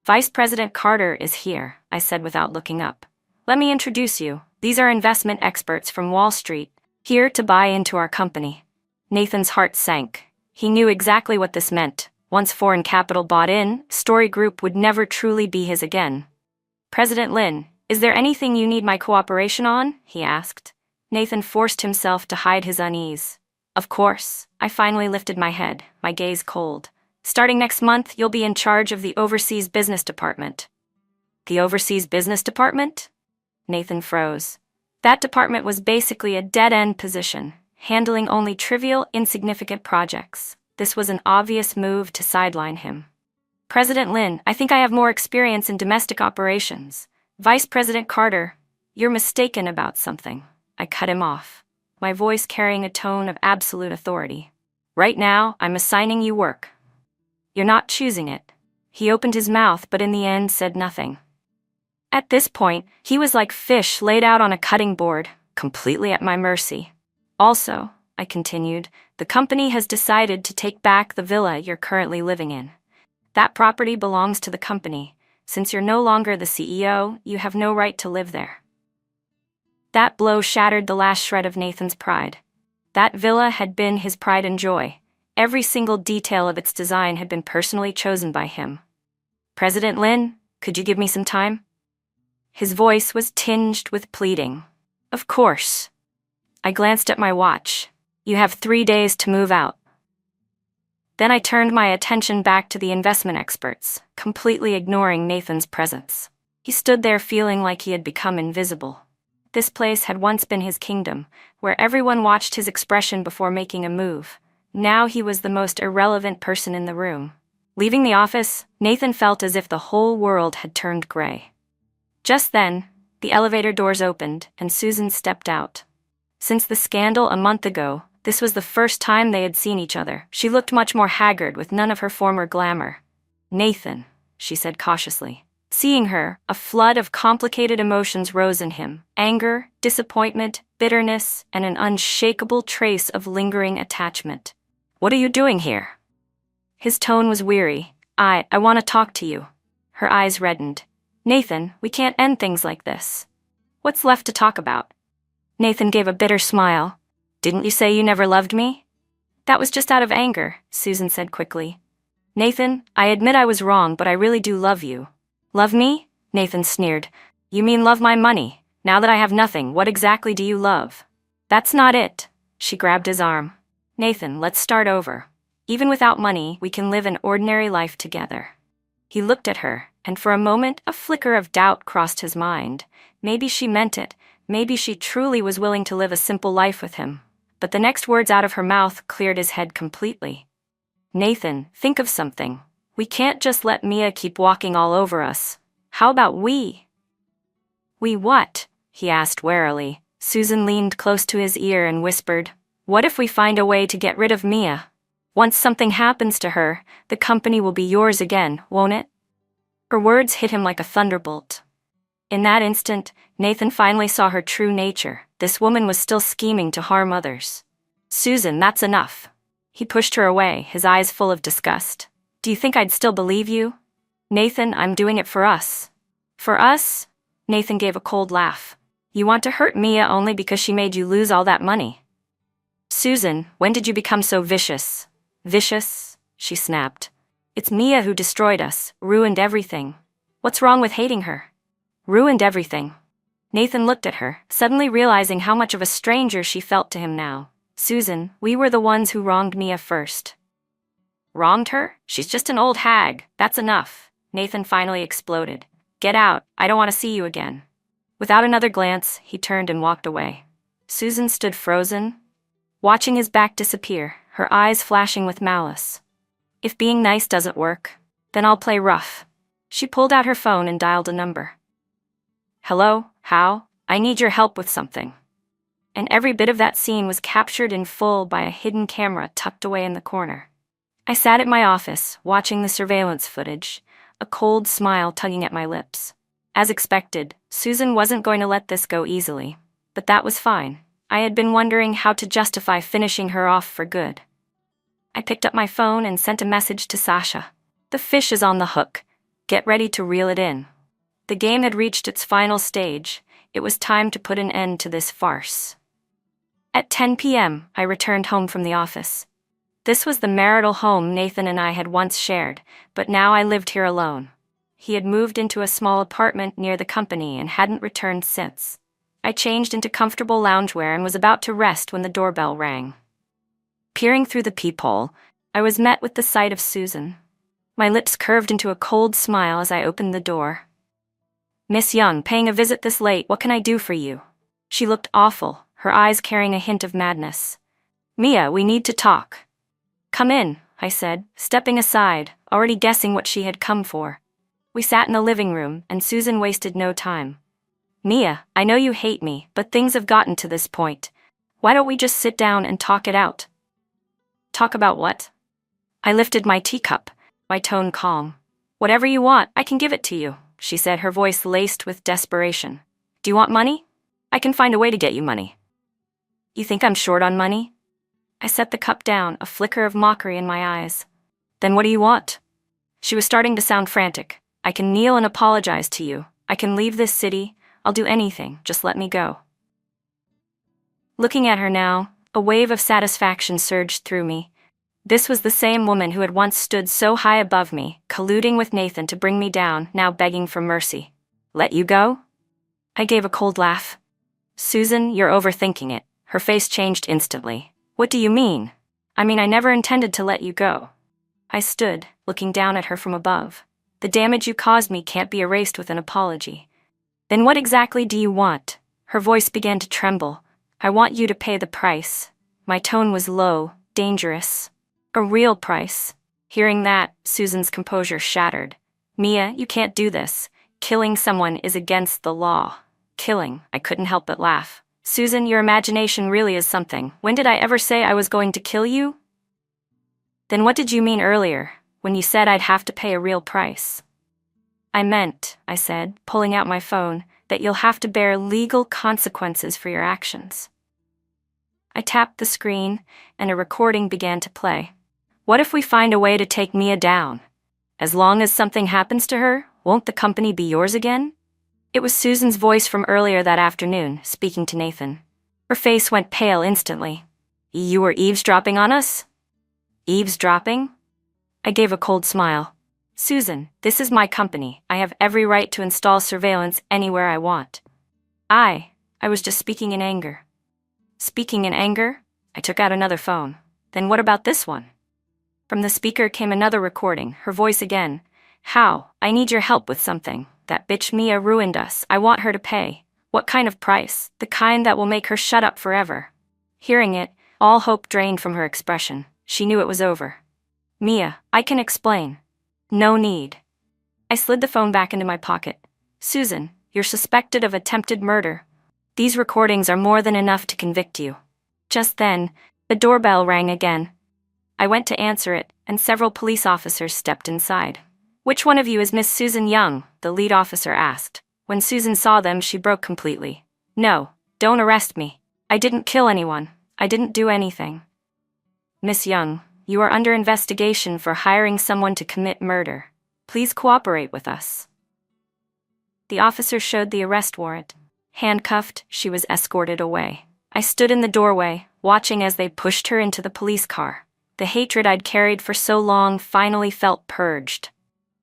Vice President Carter is here, I said without looking up. Let me introduce you. These are investment experts from Wall Street, here to buy into our company. Nathan's heart sank. He knew exactly what this meant. Once foreign capital bought in, Story Group would never truly be his again. President Lynn, is there anything you need my cooperation on? He asked. Nathan forced himself to hide his unease. Of course. I finally lifted my head, my gaze cold. Starting next month, you'll be in charge of the Overseas Business Department. The Overseas Business Department? Nathan froze. That department was basically a dead-end position, handling only trivial, insignificant projects. This was an obvious move to sideline him. President Lynn, I think I have more experience in domestic operations. Vice President Carter, you're mistaken about something. I cut him off, my voice carrying a tone of absolute authority. Right now, I'm assigning you work. You're not choosing it. He opened his mouth but in the end said nothing. At this point, he was like fish laid out on a cutting board, completely at my mercy. Also, I continued, the company has decided to take back the villa you're currently living in. That property belongs to the company. Since you're no longer the CEO, you have no right to live there. That blow shattered the last shred of Nathan's pride. That villa had been his pride and joy. Every single detail of its design had been personally chosen by him. President Lynn, could you give me some time? His voice was tinged with pleading. Of course. I glanced at my watch. You have 3 days to move out. Then I turned my attention back to the investment experts, completely ignoring Nathan's presence. He stood there feeling like he had become invisible. This place had once been his kingdom, where everyone watched his expression before making a move. Now he was the most irrelevant person in the room. Leaving the office, Nathan felt as if the whole world had turned gray. Just then, the elevator doors opened and Susan stepped out. Since the scandal a month ago, this was the first time they had seen each other. She looked much more haggard with none of her former glamour. Nathan, she said cautiously. Seeing her, a flood of complicated emotions rose in him. Anger, disappointment, bitterness, and an unshakable trace of lingering attachment. What are you doing here? His tone was weary. I want to talk to you. Her eyes reddened. Nathan, we can't end things like this. What's left to talk about? Nathan gave a bitter smile. Didn't you say you never loved me? That was just out of anger, Susan said quickly. Nathan, I admit I was wrong, but I really do love you. Love me? Nathan sneered. You mean love my money? Now that I have nothing, what exactly do you love? That's not it. She grabbed his arm. Nathan, let's start over. Even without money, we can live an ordinary life together. He looked at her, and for a moment, a flicker of doubt crossed his mind. Maybe she meant it. Maybe she truly was willing to live a simple life with him. But the next words out of her mouth cleared his head completely. Nathan, think of something. We can't just let Mia keep walking all over us. How about we? We what? He asked warily. Susan leaned close to his ear and whispered, "What if we find a way to get rid of Mia? Once something happens to her, the company will be yours again, won't it?" Her words hit him like a thunderbolt. In that instant, Nathan finally saw her true nature. This woman was still scheming to harm others. "Susan, that's enough." He pushed her away, his eyes full of disgust. "Do you think I'd still believe you?" "Nathan, I'm doing it for us." "For us?" Nathan gave a cold laugh. "You want to hurt Mia only because she made you lose all that money." "Susan, when did you become so vicious?" "Vicious?" she snapped. "It's Mia who destroyed us, ruined everything. What's wrong with hating her?" "Ruined everything." Nathan looked at her, suddenly realizing how much of a stranger she felt to him now. "Susan, we were the ones who wronged Mia first." "Wronged her? She's just an old hag. That's enough." Nathan finally exploded. "Get out, I don't want to see you again." Without another glance, he turned and walked away. Susan stood frozen, watching his back disappear, her eyes flashing with malice. "If being nice doesn't work, then I'll play rough." She pulled out her phone and dialed a number. "Hello, Hal, I need your help with something." And every bit of that scene was captured in full by a hidden camera tucked away in the corner. I sat at my office, watching the surveillance footage, a cold smile tugging at my lips. As expected, Susan wasn't going to let this go easily. But that was fine. I had been wondering how to justify finishing her off for good. I picked up my phone and sent a message to Sasha. "The fish is on the hook. Get ready to reel it in." The game had reached its final stage. It was time to put an end to this farce. At 10 p.m., I returned home from the office. This was the marital home Nathan and I had once shared, but now I lived here alone. He had moved into a small apartment near the company and hadn't returned since. I changed into comfortable loungewear and was about to rest when the doorbell rang. Peering through the peephole, I was met with the sight of Susan. My lips curved into a cold smile as I opened the door. "Miss Young, paying a visit this late, what can I do for you?" She looked awful, her eyes carrying a hint of madness. "Mia, we need to talk." "Come in," I said, stepping aside, already guessing what she had come for. We sat in the living room, and Susan wasted no time. "Mia, I know you hate me, but things have gotten to this point. Why don't we just sit down and talk it out?" "Talk about what?" I lifted my teacup, my tone calm. "Whatever you want, I can give it to you," she said, her voice laced with desperation. "Do you want money? I can find a way to get you money." "You think I'm short on money?" I set the cup down, a flicker of mockery in my eyes. "Then what do you want?" She was starting to sound frantic. "I can kneel and apologize to you. I can leave this city. I'll do anything, just let me go." Looking at her now, a wave of satisfaction surged through me. This was the same woman who had once stood so high above me, colluding with Nathan to bring me down, now begging for mercy. "Let you go?" I gave a cold laugh. "Susan, you're overthinking it." Her face changed instantly. "What do you mean?" I never intended to let you go." I stood, looking down at her from above. "The damage you caused me can't be erased with an apology." "Then what exactly do you want?" Her voice began to tremble. "I want you to pay the price." My tone was low, dangerous. "A real price." Hearing that, Susan's composure shattered. "Mia, you can't do this. Killing someone is against the law." "Killing?" I couldn't help but laugh. "Susan, your imagination really is something. When did I ever say I was going to kill you?" "Then what did you mean earlier, when you said I'd have to pay a real price?" "I meant," I said, pulling out my phone, "that you'll have to bear legal consequences for your actions." I tapped the screen, and a recording began to play. "What if we find a way to take Mia down? As long as something happens to her, won't the company be yours again?" It was Susan's voice from earlier that afternoon, speaking to Nathan. Her face went pale instantly. "You were eavesdropping on us?" "Eavesdropping?" I gave a cold smile. "Susan, this is my company. I have every right to install surveillance anywhere I want." I was just speaking in anger." "Speaking in anger?" I took out another phone. "Then what about this one?" From the speaker came another recording, her voice again. "How? I need your help with something. That bitch Mia ruined us. I want her to pay." "What kind of price?" "The kind that will make her shut up forever." Hearing it, all hope drained from her expression. She knew it was over. "Mia, I can explain." "No need." I slid the phone back into my pocket. "Susan, you're suspected of attempted murder." These recordings are more than enough to convict you." Just then, the doorbell rang again. I went to answer it, and several police officers stepped inside. "Which one of you is Miss Susan Young?" the lead officer asked. When Susan saw them, she broke completely. "No, don't arrest me. I didn't kill anyone. I didn't do anything." "Miss Young, you are under investigation for hiring someone to commit murder. Please cooperate with us." The officer showed the arrest warrant. Handcuffed, she was escorted away. I stood in the doorway, watching as they pushed her into the police car. The hatred I'd carried for so long finally felt purged.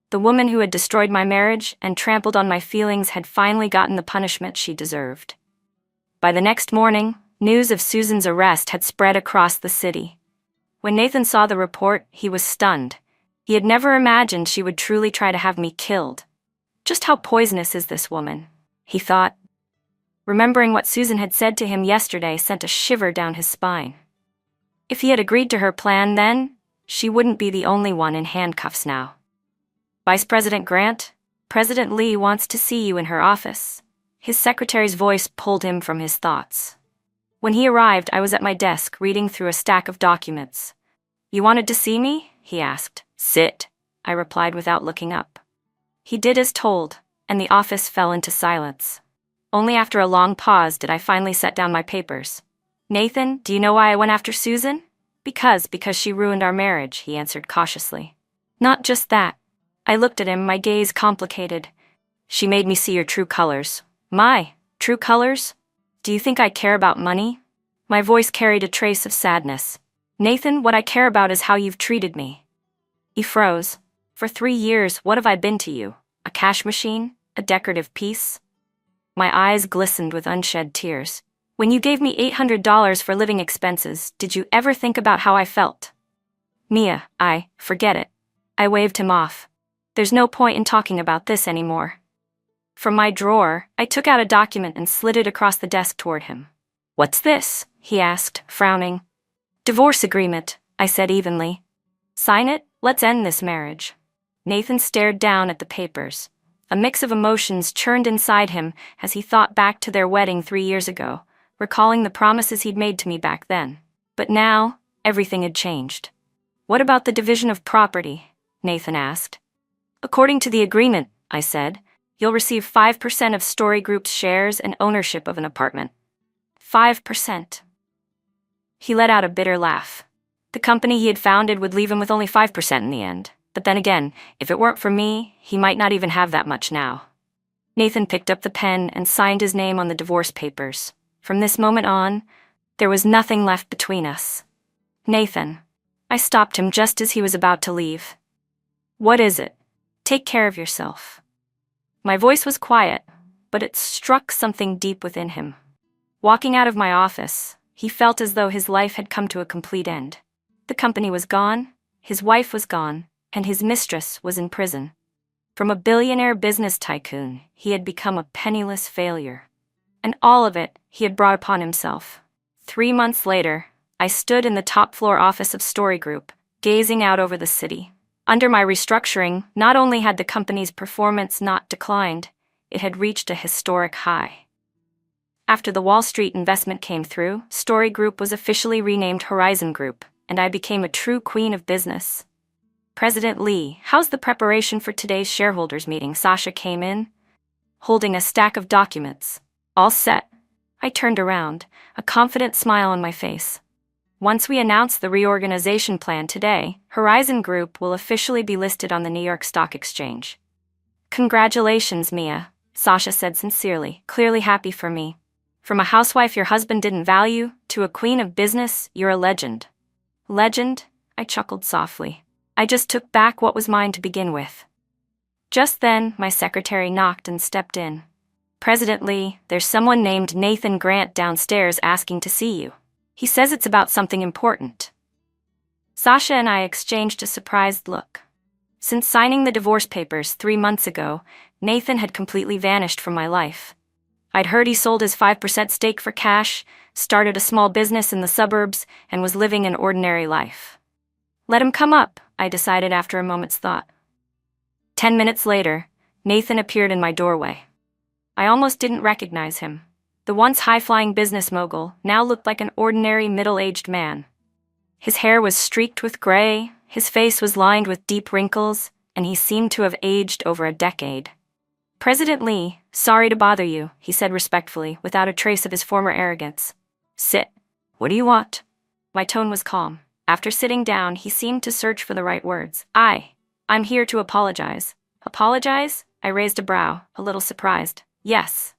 The woman who had destroyed my marriage and trampled on my feelings had finally gotten the punishment she deserved. By the next morning, news of Susan's arrest had spread across the city. When Nathan saw the report, he was stunned. He had never imagined she would truly try to have me killed. "Just how poisonous is this woman?" he thought. Remembering what Susan had said to him yesterday sent a shiver down his spine. If he had agreed to her plan then, she wouldn't be the only one in handcuffs now. "Vice President Grant, President Lee wants to see you in her office." His secretary's voice pulled him from his thoughts. When he arrived, I was at my desk reading through a stack of documents. "You wanted to see me?" he asked. "Sit," I replied without looking up. He did as told, and the office fell into silence. Only after a long pause did I finally set down my papers. "Nathan, do you know why I went after Susan?" Because she ruined our marriage," he answered cautiously. "Not just that." I looked at him, my gaze complicated. "She made me see your true colors." "My true colors? Do you think I care about money?" My voice carried a trace of sadness. "Nathan, what I care about is how you've treated me." He froze. "For 3 years, what have I been to you? A cash machine? A decorative piece?" My eyes glistened with unshed tears. "When you gave me $800 for living expenses, did you ever think about how I felt?" "Mia, forget it." I waved him off. "There's no point in talking about this anymore." From my drawer, I took out a document and slid it across the desk toward him. "What's this?" he asked, frowning. "Divorce agreement," I said evenly. "Sign it, let's end this marriage." Nathan stared down at the papers. A mix of emotions churned inside him as he thought back to their wedding 3 years ago, recalling the promises he'd made to me back then. But now, everything had changed. "What about the division of property?" Nathan asked. "According to the agreement," I said, "you'll receive 5% of Story Group's shares and ownership of an apartment." 5%. He let out a bitter laugh. The company he had founded would leave him with only 5% in the end. But then again, if it weren't for me, he might not even have that much now. Nathan picked up the pen and signed his name on the divorce papers. From this moment on, there was nothing left between us. "Nathan." I stopped him just as he was about to leave. "What is it? Take care of yourself." My voice was quiet, but it struck something deep within him. Walking out of my office, he felt as though his life had come to a complete end. The company was gone, his wife was gone, and his mistress was in prison. From a billionaire business tycoon, he had become a penniless failure. And all of it he had brought upon himself. 3 months later, I stood in the top-floor office of Story Group, gazing out over the city. Under my restructuring, not only had the company's performance not declined, it had reached a historic high. After the Wall Street investment came through, Story Group was officially renamed Horizon Group, and I became a true queen of business. "President Lee, how's the preparation for today's shareholders meeting?" Sasha came in, holding a stack of documents. "All set." I turned around, a confident smile on my face. "Once we announce the reorganization plan today, Horizon Group will officially be listed on the New York Stock Exchange." "Congratulations, Mia," Sasha said sincerely, clearly happy for me. "From a housewife your husband didn't value, to a queen of business, you're a legend." "Legend?" I chuckled softly. "I just took back what was mine to begin with." Just then, my secretary knocked and stepped in. "President Lee, there's someone named Nathan Grant downstairs asking to see you. He says it's about something important." Sasha and I exchanged a surprised look. Since signing the divorce papers 3 months ago, Nathan had completely vanished from my life. I'd heard he sold his 5% stake for cash, started a small business in the suburbs, and was living an ordinary life. "Let him come up," I decided after a moment's thought. 10 minutes later, Nathan appeared in my doorway. I almost didn't recognize him. The once high-flying business mogul now looked like an ordinary middle-aged man. His hair was streaked with gray, his face was lined with deep wrinkles, and he seemed to have aged over a decade. "President Lee, sorry to bother you," he said respectfully, without a trace of his former arrogance. "Sit. What do you want?" My tone was calm. After sitting down, he seemed to search for the right words. I'm here to apologize." "Apologize?" I raised a brow, a little surprised. "Yes."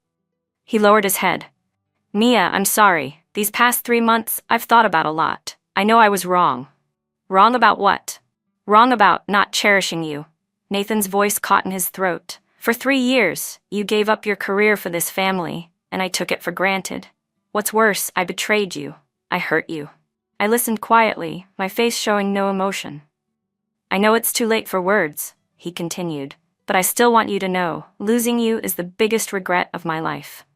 He lowered his head. "Mia, I'm sorry. These past 3 months, I've thought about a lot. I know I was wrong." "Wrong about what?" "Wrong about not cherishing you." Nathan's voice caught in his throat. "For 3 years, you gave up your career for this family, and I took it for granted. What's worse, I betrayed you. I hurt you." I listened quietly, my face showing no emotion. "I know it's too late for words," he continued, "but I still want you to know, losing you is the biggest regret of my life."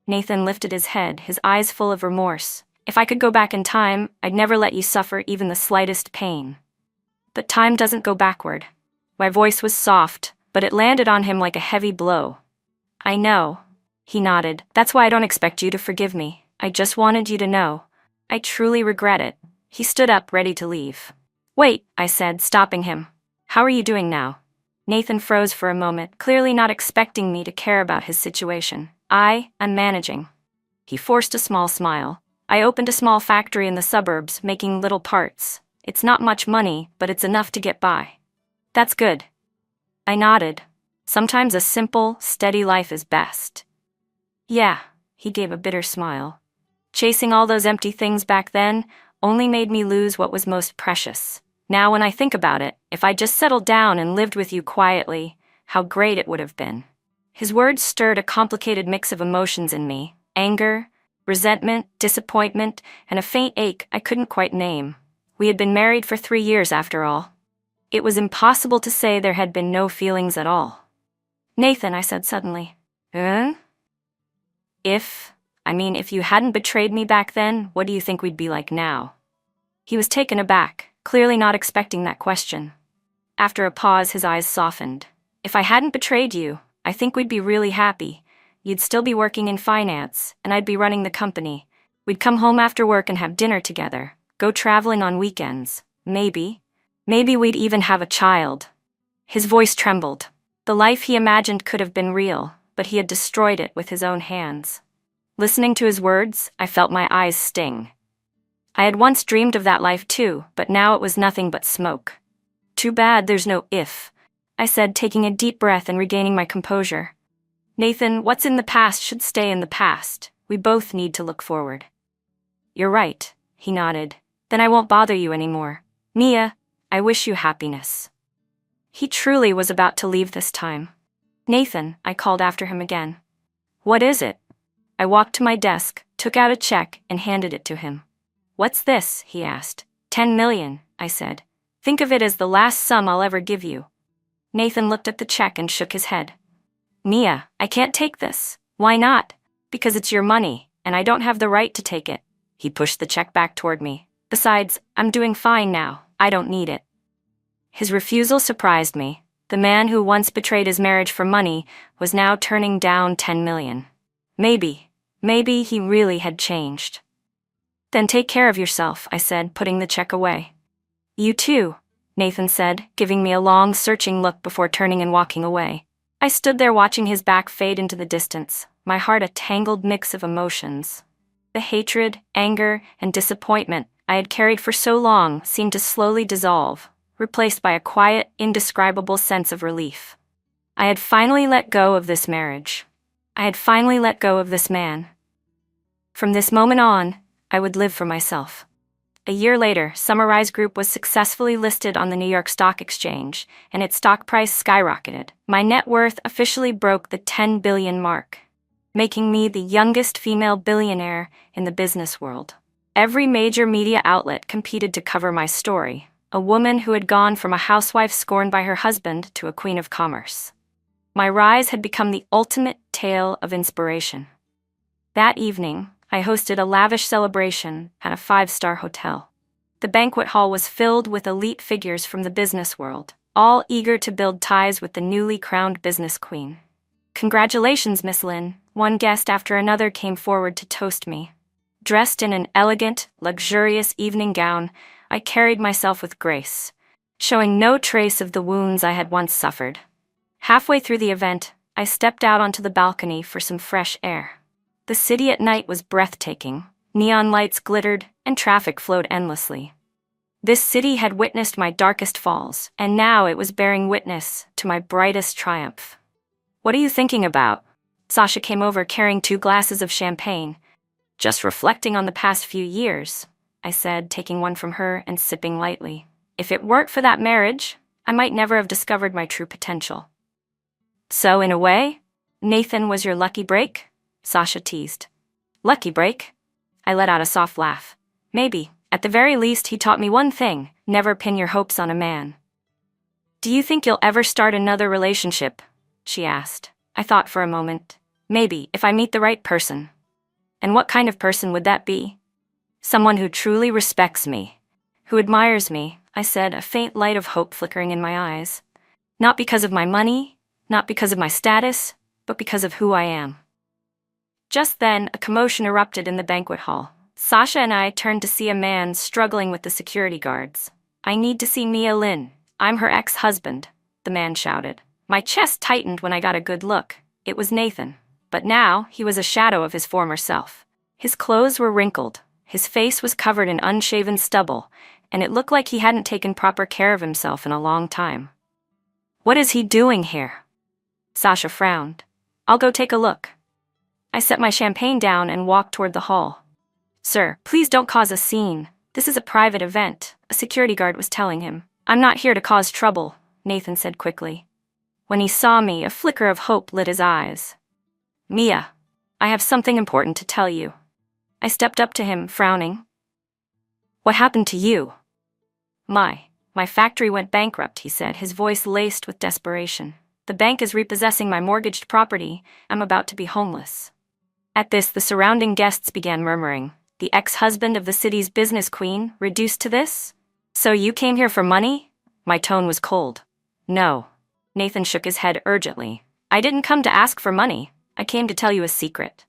Nathan lifted his head, his eyes full of remorse. "If I could go back in time, I'd never let you suffer even the slightest pain. But time doesn't go backward." My voice was soft, but it landed on him like a heavy blow. "I know," he nodded. "That's why I don't expect you to forgive me. I just wanted you to know. I truly regret it." He stood up, ready to leave. "Wait," I said, stopping him. "How are you doing now?" Nathan froze for a moment, clearly not expecting me to care about his situation. I'm managing." He forced a small smile. "I opened a small factory in the suburbs, making little parts. It's not much money, but it's enough to get by." "That's good." I nodded. "Sometimes a simple, steady life is best." "Yeah," he gave a bitter smile. "Chasing all those empty things back then only made me lose what was most precious. Now when I think about it, if I just settled down and lived with you quietly, how great it would have been." His words stirred a complicated mix of emotions in me: anger, resentment, disappointment, and a faint ache I couldn't quite name. We had been married for 3 years after all. It was impossible to say there had been no feelings at all. "Nathan," I said suddenly. If you hadn't betrayed me back then, what do you think we'd be like now?" He was taken aback, clearly not expecting that question. After a pause, his eyes softened. "If I hadn't betrayed you, I think we'd be really happy. You'd still be working in finance, and I'd be running the company. We'd come home after work and have dinner together, go traveling on weekends. Maybe we'd even have a child." His voice trembled. The life he imagined could have been real, but he had destroyed it with his own hands. Listening to his words, I felt my eyes sting. I had once dreamed of that life too, but now it was nothing but smoke. "Too bad there's no if," I said, taking a deep breath and regaining my composure. "Nathan, what's in the past should stay in the past. We both need to look forward." "You're right," he nodded. "Then I won't bother you anymore. Mia, I wish you happiness." He truly was about to leave this time. "Nathan," I called after him again. "What is it?" I walked to my desk, took out a check, and handed it to him. "What's this?" he asked. 10 million, I said. "Think of it as the last sum I'll ever give you." Nathan looked at the check and shook his head. "Mia, I can't take this." "Why not?" "Because it's your money, and I don't have the right to take it." He pushed the check back toward me. "Besides, I'm doing fine now. I don't need it." His refusal surprised me. The man who once betrayed his marriage for money was now turning down 10 million. Maybe he really had changed. "Then take care of yourself," I said, putting the check away. "You too," Nathan said, giving me a long, searching look before turning and walking away. I stood there watching his back fade into the distance, my heart a tangled mix of emotions. The hatred, anger, and disappointment I had carried for so long seemed to slowly dissolve, replaced by a quiet, indescribable sense of relief. I had finally let go of this marriage. I had finally let go of this man. From this moment on, I would live for myself. A year later, Summarize Group was successfully listed on the New York Stock Exchange, and its stock price skyrocketed. My net worth officially broke the 10 billion mark, making me the youngest female billionaire in the business world. Every major media outlet competed to cover my story, a woman who had gone from a housewife scorned by her husband to a queen of commerce. My rise had become the ultimate tale of inspiration. That evening, I hosted a lavish celebration at a 5-star hotel. The banquet hall was filled with elite figures from the business world, all eager to build ties with the newly crowned business queen. Congratulations, Miss Lin. One guest after another came forward to toast me. Dressed in an elegant, luxurious evening gown, I carried myself with grace, showing no trace of the wounds I had once suffered. Halfway through the event, I stepped out onto the balcony for some fresh air. The city at night was breathtaking. Neon lights glittered, and traffic flowed endlessly. This city had witnessed my darkest falls, and now it was bearing witness to my brightest triumph. What are you thinking about? Sasha came over carrying 2 glasses of champagne. Just reflecting on the past few years, I said, taking one from her and sipping lightly. If it weren't for that marriage, I might never have discovered my true potential. So, in a way, Nathan was your lucky break? Sasha teased. Lucky break? I let out a soft laugh. Maybe. At the very least, he taught me one thing: never pin your hopes on a man. Do you think you'll ever start another relationship? She asked. I thought for a moment. Maybe, if I meet the right person. And what kind of person would that be? Someone who truly respects me, who admires me, I said, a faint light of hope flickering in my eyes. Not because of my money, not because of my status, but because of who I am. Just then, a commotion erupted in the banquet hall. Sasha and I turned to see a man struggling with the security guards. I need to see Mia Lin. I'm her ex-husband, the man shouted. My chest tightened when I got a good look. It was Nathan. But now, he was a shadow of his former self. His clothes were wrinkled, his face was covered in unshaven stubble, and it looked like he hadn't taken proper care of himself in a long time. What is he doing here? Sasha frowned. I'll go take a look. I set my champagne down and walked toward the hall. Sir, please don't cause a scene. This is a private event, a security guard was telling him. I'm not here to cause trouble, Nathan said quickly. When he saw me, a flicker of hope lit his eyes. Mia, I have something important to tell you. I stepped up to him, frowning. What happened to you? My factory went bankrupt, he said, his voice laced with desperation. The bank is repossessing my mortgaged property. I'm about to be homeless. At this, the surrounding guests began murmuring. The ex-husband of the city's business queen, reduced to this? So you came here for money? My tone was cold. No. Nathan shook his head urgently. I didn't come to ask for money. I came to tell you a secret.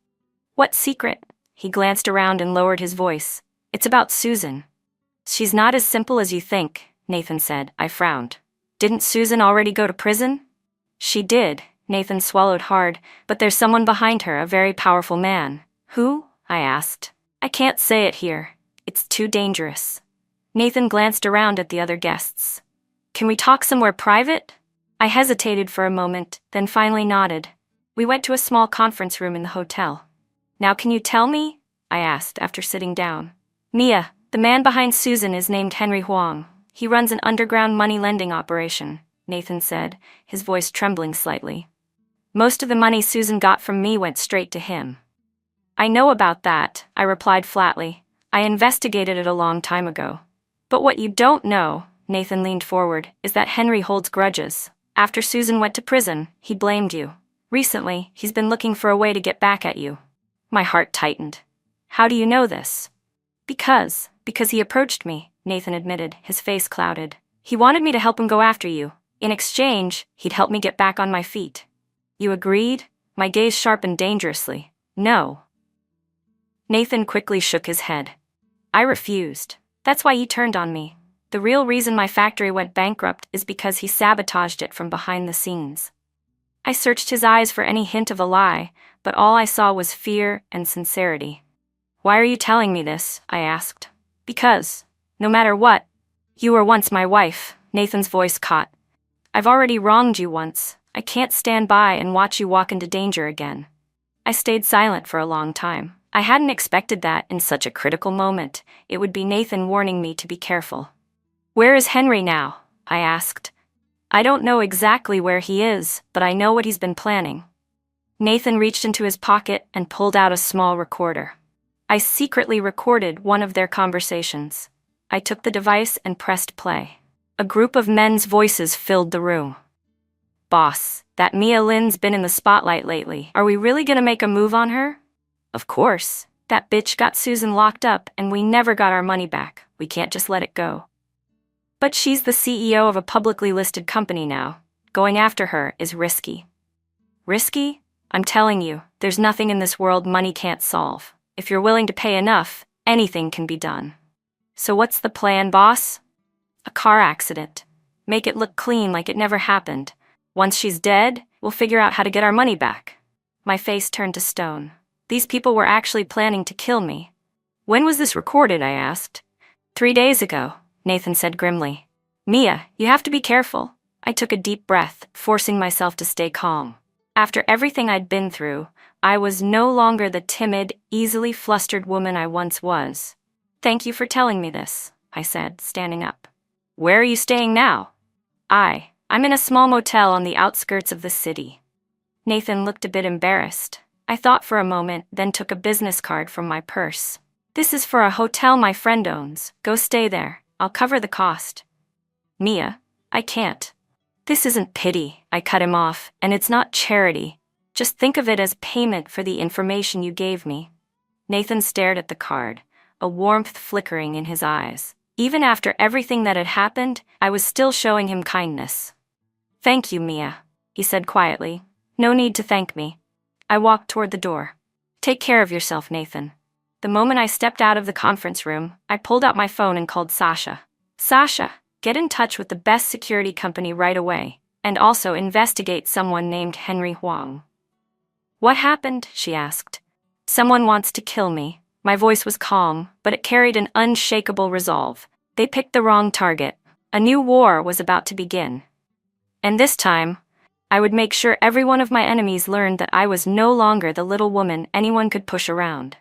What secret? He glanced around and lowered his voice. It's about Susan. She's not as simple as you think, Nathan said. I frowned. Didn't Susan already go to prison? She did, Nathan swallowed hard, but there's someone behind her, a very powerful man. Who? I asked. I can't say it here. It's too dangerous. Nathan glanced around at the other guests. Can we talk somewhere private? I hesitated for a moment, then finally nodded. We went to a small conference room in the hotel. Now can you tell me? I asked after sitting down. Mia, the man behind Susan is named Henry Huang. He runs an underground money lending operation, Nathan said, his voice trembling slightly. Most of the money Susan got from me went straight to him. I know about that, I replied flatly. I investigated it a long time ago. But what you don't know, Nathan leaned forward, is that Henry holds grudges. After Susan went to prison, he blamed you. Recently, he's been looking for a way to get back at you. My heart tightened. How do you know this? Because he approached me, Nathan admitted, his face clouded. He wanted me to help him go after you. In exchange, he'd help me get back on my feet. You agreed? My gaze sharpened dangerously. No. Nathan quickly shook his head. I refused. That's why he turned on me. The real reason my factory went bankrupt is because he sabotaged it from behind the scenes. I searched his eyes for any hint of a lie, but all I saw was fear and sincerity. Why are you telling me this? I asked. Because, no matter what, you were once my wife, Nathan's voice caught. I've already wronged you once. I can't stand by and watch you walk into danger again. I stayed silent for a long time. I hadn't expected that in such a critical moment. It would be Nathan warning me to be careful. Where is Henry now? I asked. I don't know exactly where he is, but I know what he's been planning. Nathan reached into his pocket and pulled out a small recorder. I secretly recorded one of their conversations. I took the device and pressed play. A group of men's voices filled the room. Boss, that Mia Lin's been in the spotlight lately. Are we really gonna make a move on her? Of course. That bitch got Susan locked up and we never got our money back. We can't just let it go. But she's the CEO of a publicly listed company now. Going after her is risky. Risky? I'm telling you, there's nothing in this world money can't solve. If you're willing to pay enough, anything can be done. So what's the plan, boss? A car accident. Make it look clean like it never happened. Once she's dead, we'll figure out how to get our money back. My face turned to stone. These people were actually planning to kill me. When was this recorded? I asked. 3 days ago, Nathan said grimly. Mia, you have to be careful. I took a deep breath, forcing myself to stay calm. After everything I'd been through, I was no longer the timid, easily flustered woman I once was. Thank you for telling me this, I said, standing up. Where are you staying now? I'm in a small motel on the outskirts of the city. Nathan looked a bit embarrassed. I thought for a moment, then took a business card from my purse. This is for a hotel my friend owns. Go stay there. I'll cover the cost. Mia, I can't. This isn't pity, I cut him off, and it's not charity. Just think of it as payment for the information you gave me. Nathan stared at the card, a warmth flickering in his eyes. Even after everything that had happened, I was still showing him kindness. Thank you, Mia, he said quietly. No need to thank me. I walked toward the door. Take care of yourself, Nathan. The moment I stepped out of the conference room, I pulled out my phone and called Sasha. Sasha, get in touch with the best security company right away, and also investigate someone named Henry Huang. What happened? She asked. Someone wants to kill me. My voice was calm, but it carried an unshakable resolve. They picked the wrong target. A new war was about to begin. And this time, I would make sure every one of my enemies learned that I was no longer the little woman anyone could push around.